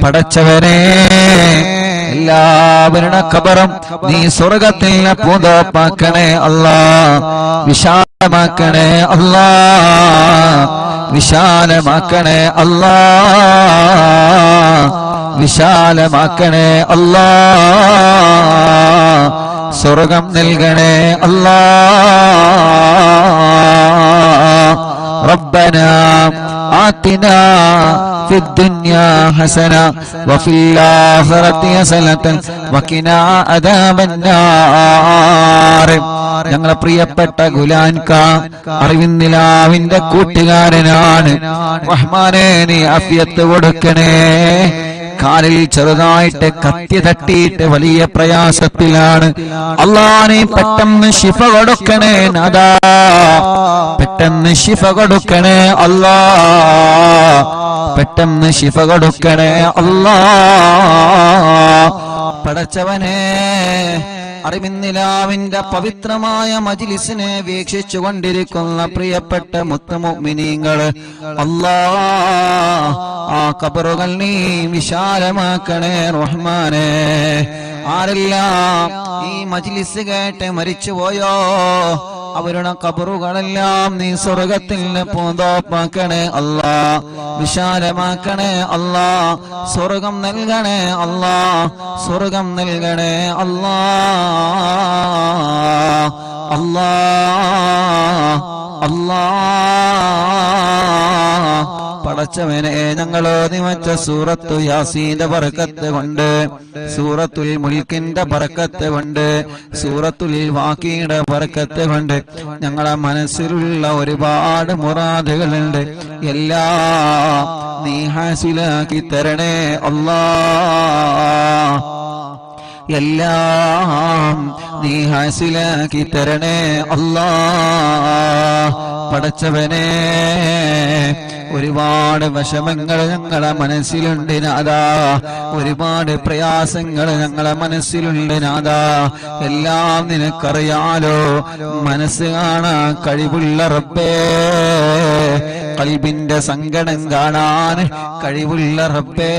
പടച്ചവനെ, എല്ലാവരുടെ ഖബറും നീ സ്വർഗത്തിൽ പൂന്തോപ്പാക്കണേ അല്ലാ. വിശാലമാക്കണേ അല്ലാ. വിശാലമാക്കണേ അല്ലാ. വിശാലമാക്കണേ അല്ലാ. സ്വർഗം നൽകണേ അല്ലാ. റബ്ബനാ ആതിനാ في الدنيا حسنة وفي الآخرة حسنة وقنا عذاب النار. ഞങ്ങളെ പ്രിയപ്പെട്ട ഗുലാൻക അറിവിന്നിലാവിന്റെ കൂട്ടുകാരനാണ്. റഹ്മാനെ നീ ആഫിയത്ത് കൊടുക്കണേ. കാലിൽ ചെറുതായിട്ട് കത്തി തട്ടിയിട്ട് വലിയ പ്രയാസത്തിലാണ്. അല്ലാഹ് നീ പെട്ടെന്ന് ശിഫ കൊടുക്കണേ നാദാ, പെട്ടെന്ന് ശിഫ കൊടുക്കണേ അല്ലാഹ്, പെട്ടെന്ന് ശിഫ കൊടുക്കണേ അല്ലാഹ്. പടച്ചവനെ അറിവിന്നിലാവിന്റെ പവിത്രമായ മജ്ലിസിനെ വീക്ഷിച്ചു കൊണ്ടിരിക്കുന്ന പ്രിയപ്പെട്ട മുത്തുമുഅ്മിനീങ്ങള്, അല്ലാഹ് ആ ഖബറുകൾ നീ വിശാലമാക്കണേ റഹ്മാനേ. ആരെല്ലാം ഈ മജ്ലിസ് കേട്ട് മരിച്ചുപോയോ അവരുടെ ഖബറുകളെല്ലാം നീ സ്വർഗത്തിൽ പൂന്തോപ്പാക്കണേ അല്ലാഹ്, വിശാലമാക്കണേ അല്ലാഹ്, സ്വർഗം നൽകണേ അല്ലാഹ്, സ്വർഗം നൽകണേ അല്ലാഹ്, അല്ലാഹ്, അല്ലാഹ്. പടച്ചവനെ ഞങ്ങളോ നിമച്ച സൂറത്തു യാസീന്റെ ബറക്കത്ത് കൊണ്ട്, സൂറത്തുൽ മുൽക്കിന്റെ ബറക്കത്ത് കൊണ്ട്, സൂറത്തുൽ വാഖിയുടെ ബറക്കത്ത് കൊണ്ട് ഞങ്ങളെ മനസ്സിലുള്ള ഒരുപാട് മുറാദുകളുണ്ട്, എല്ലാം നീ ഹാസിലാക്കി തരണേ അല്ലാഹ്, എല്ലാം നീ ഹാസിലാക്കി തരണേ അല്ലാഹ്. പടച്ചവനെ ഒരുപാട് വിഷമങ്ങൾ ഞങ്ങളെ മനസ്സിലുണ്ട് നാദാ, ഒരുപാട് പ്രയാസങ്ങൾ ഞങ്ങളെ മനസ്സിലുണ്ട് നാദാ. എല്ലാം നിനക്കറിയാലോ, മനസ്സ് കാണാൻ കഴിവുള്ള റബ്ബേ, ഖൽബിന്റെ സങ്കടം കാണാൻ കഴിവുള്ള റബ്ബേ,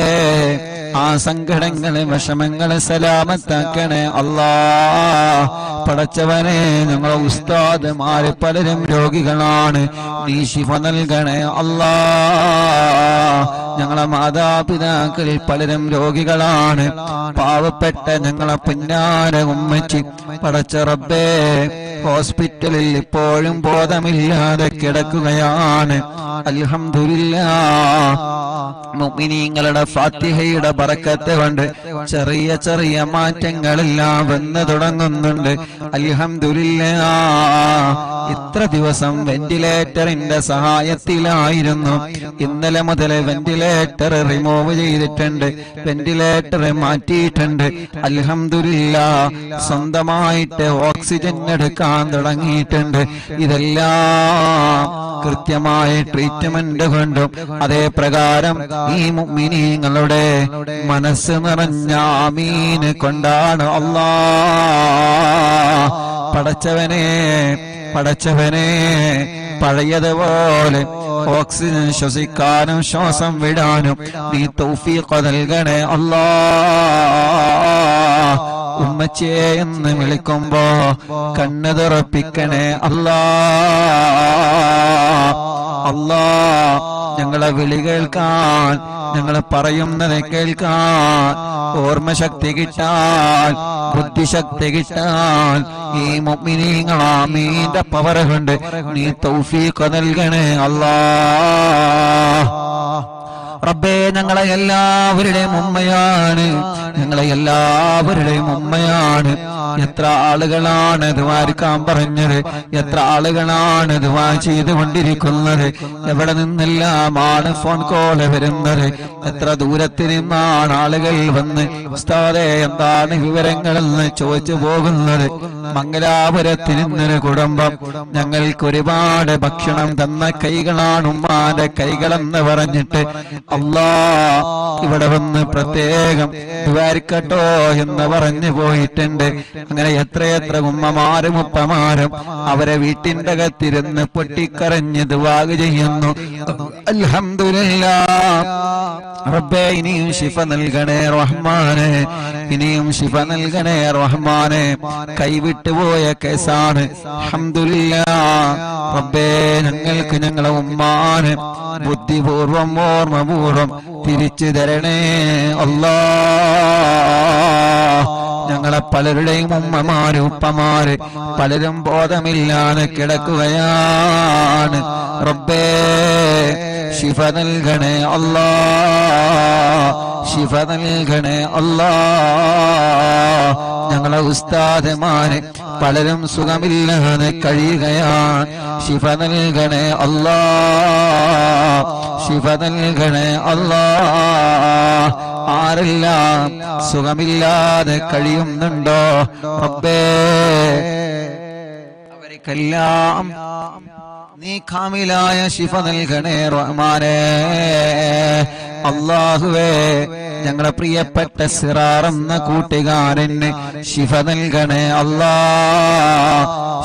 ആ സങ്കടങ്ങളെ വിഷമങ്ങളെ സലാമത്താക്കണേ അല്ലാഹ്. പടച്ചവനെ ഞങ്ങളെ ഉസ്താദുമാര് പലരും രോഗികളാണ്, നീ ശിഫ നൽകണേ അല്ലാഹ്. ഞങ്ങളെ മാതാപിതാക്കളിൽ പലരും രോഗികളാണ്, പാവപ്പെട്ട ഞങ്ങളെ പിന്നാര ഉമ്മച്ചി പടച്ച റബ്ബേ ഹോസ്പിറ്റലിൽ ഇപ്പോഴും ബോധമില്ലാതെ കിടക്കുകയാണ്. അൽഹംദുലില്ലാഹ് മുഅ്മിനീങ്ങളുടെ ഫാത്തിഹയുടെ ബറക്കത്ത് കൊണ്ട് ചെറിയ ചെറിയ മാറ്റങ്ങളെല്ലാം വന്നു തുടങ്ങുന്നുണ്ട്. അൽഹംദുലില്ലാഹ് ഇത്ര ദിവസം വെന്റിലേറ്ററിന്റെ സഹായത്തിലായിരുന്നു, ഇന്നലെ മുതൽ വെന്റിലേറ്റർ റിമൂവ് ചെയ്തിട്ടുണ്ട്, വെന്റിലേറ്റർ മാറ്റിയിട്ടുണ്ട്. അൽഹംദുലില്ലാഹ് സ്വന്തമായിട്ട് ഓക്സിജൻ എടുക്കാൻ തുടങ്ങിയിട്ടുണ്ട്. ഇതെല്ലാം കൃത്യമായ ട്രീറ്റ്മെന്റ് കൊണ്ടും അതേ പ്രകാരം ഈ മുഅ്മിനീങ്ങളുടെ മനസ്സ് നിറഞ്ഞ ആമീൻ കൊണ്ടാണ് അല്ലാഹ്. പടച്ചവനെ പടച്ചവനെ പഴയതുപോലെ ഓക്സിജൻ ശ്വസിക്കാനും ശ്വാസം വിടാനും നീ തൗഫീഖ് നൽകണേ അല്ലാഹ്. ഉമ്മച്ചേ എന്ന് വിളിക്കുമ്പോ കണ്ണ് തുറപ്പിക്കണേ അല്ലാഹ്. അല്ലാഹ് ഞങ്ങളെ വിളി കേൾക്കാൻ, ഞങ്ങളെ പറയുന്നത് കേൾക്കാൻ ഓർമ്മശക്തി കിട്ടാൻ, ബുദ്ധിശക്തി കിട്ടാൻ ഈ മുഅ്മിനീങ്ങൾ ആമീന്റെ പവർ കൊണ്ട് നീ തൗഫീഖ് നൽകണേ അല്ലാഹ്. റബ്ബേ ഞങ്ങളെ എല്ലാവരുടെയും ഉമ്മയാണ്, ഞങ്ങളെ എല്ലാവരുടെയും ഉമ്മയാണ്. എത്ര ആളുകളാണ് ദ്വാരക്കാൻ പറഞ്ഞത്, എത്ര ആളുകളാണ് ദ്വാ ചെയ്തുകൊണ്ടിരിക്കുന്നത്, എവിടെ നിന്നെല്ലാമാണ് ഫോൺ കോള് വരുന്നത്, എത്ര ദൂരത്തിൽ നിന്നാണ് ആളുകൾ വന്ന് ഉസ്താദേ എന്താണ് വിവരങ്ങളെന്ന് ചോദിച്ചു പോകുന്നത്. മംഗലാപുരത്തിൽ നിന്നൊരു കുടുംബം ഞങ്ങൾക്ക് ഒരുപാട് ഭക്ഷണം തന്ന കൈകളാണ് ഉമ്മാന്റെ കൈകളെന്ന് പറഞ്ഞിട്ട് അല്ലാഹ് ഇവിടെ വന്ന് പ്രത്യേകം ദ്വാരിക്കട്ടോ എന്ന് പറഞ്ഞു പോയിട്ടുണ്ട്. അങ്ങനെ എത്രയെത്ര ഉമ്മമാരും ഉപ്പമാരും അവരെ വീട്ടിന്റെ അകത്തിരുന്ന് പൊട്ടിക്കരഞ്ഞ് ദുആ ചെയ്യുന്നു. അൽഹംദുലില്ലാഹ് റബ്ബേ ഇനിയും ശിഫ നൽകണേ റഹ്മാനെ, ഇനിയും ശിഫ നൽകണേ റഹ്മാനെ. കൈവിട്ടുപോയ കേസാണ്. അൽഹംദുലില്ലാഹ് റബ്ബേ ഞങ്ങൾക്ക് ഞങ്ങളെ ഉമ്മാനെ ബുദ്ധിപൂർവം ഓർമ്മപൂർവം തിരിച്ചു തരണേ അല്ലാഹ്. ഞങ്ങളെ പലരുടെയും ഉമ്മമാര് ഉപ്പമാര് പലരും ബോധമില്ലാതെ കിടക്കുകയാണ്. റബ്ബേ ശിഫ നൽകണേ അല്ലാ, ശിഫ നൽകണേ അല്ലാ. ഞങ്ങളെ ഉസ്താദുമാര് പലരും സുഖമില്ലാതെ കഴിയുകയാണ്. ശിഫ നൽകണേ അല്ലാ, ശിഫ നൽകണേ അല്ലാ. ആരെല്ലാം സുഖമില്ലാതെ കഴിയുന്നുണ്ടോ റബ്ബേ, അവർക്കെല്ലാം നീ കാമിലായ ശിഫ നൽകണേ റഹ്മാനേ. അല്ലാഹുവേ, ഞങ്ങളെ പ്രിയപ്പെട്ട സിറാർ എന്ന കൂട്ടുകാരന് ശിഫ നൽകണേ അല്ലാ,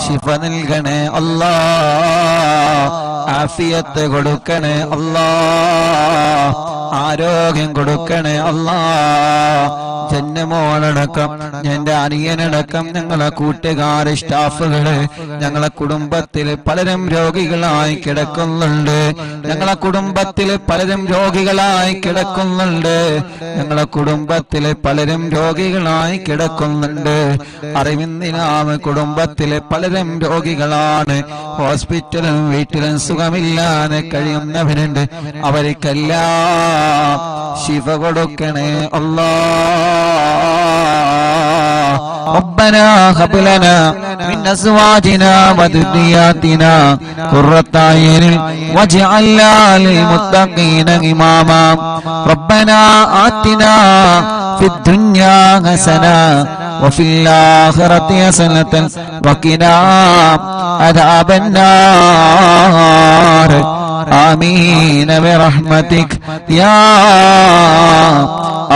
ശിഫ നൽകണേ അല്ലാ. ആഫിയത്ത് കൊടുക്കണേ അല്ലാ, ആരോഗ്യം കൊടുക്കണേ അല്ലാ. ജന്മോളടക്കം എന്റെ അനിയനടക്കം ഞങ്ങളെ കൂട്ടുകാര് സ്റ്റാഫുകള് ഞങ്ങളെ കുടുംബത്തിൽ പലരും രോഗികളായി കിടക്കുന്നുണ്ട്. ഞങ്ങളെ കുടുംബത്തിൽ പലരും രോഗികളായി കിടക്കുന്നുണ്ട്. ഞങ്ങളെ കുടുംബത്തിൽ പലരും രോഗികളായി കിടക്കുന്നുണ്ട്. അറിവിന്ദിനാമ കുടുംബത്തിലെ പലരും രോഗികളാണ്. ഹോസ്പിറ്റലും വീട്ടിലും സുഖമില്ലാതെ കഴിയുന്നവരുണ്ട്. അവർക്കെല്ലാം ശിഫ കൊടുക്കണേ അല്ലാ. ربنا هب لنا من أزواجنا وذرياتنا قرة أعين واجعلنا للمتقين إماما. ربنا آتنا في الدنيا حسنة وفي الآخرة حسنة وقنا عذاب النار. آمين برحمتك يا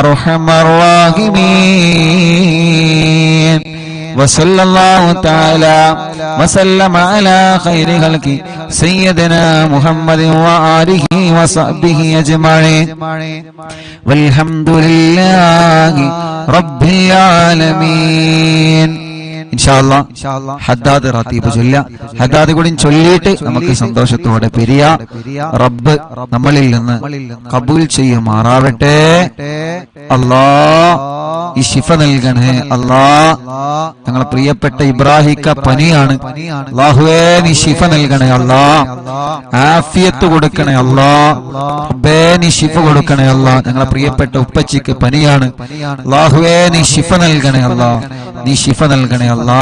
أرحم الراحمين. وصلى الله تعالى وسلم على خير خلقه سيدنا محمد وآله وصحبه أجمعين والحمد لله رب العالمين. ഇൻഷാല്ലാ ഹദ്ദാദ് റാത്തീബ് ചൊല്ലുക. ഹദ്ദാദ് കൂടി ചൊല്ലിയിട്ട് നമുക്ക് സന്തോഷത്തോടെ പിരിയാം. റബ്ബ് നമ്മളിൽ നിന്ന് കബൂൽ ചെയ്യുമാറാവട്ടെ. അല്ലാ, ഈ ശിഫ നൽകണേ അല്ലാ. ഞങ്ങളെ പ്രിയപ്പെട്ട ഇബ്രാഹിക്ക പനിയാണ്. അല്ലാഹുവേ, നീ ശിഫ നൽകണേ അല്ലാ. ആഫിയത്ത് കൊടുക്കണേ അല്ലാ. റബ്ബേ, നീ ശിഫ കൊടുക്കണേ അല്ലാ. ഞങ്ങളെ പ്രിയപ്പെട്ട ഉപ്പച്ചിക്ക് പനിയാണ്. അല്ലാഹുവേ, നീ ശിഫ നൽകണേ അല്ലാ. നീ ശിഫ നൽകണേ അല്ലാ.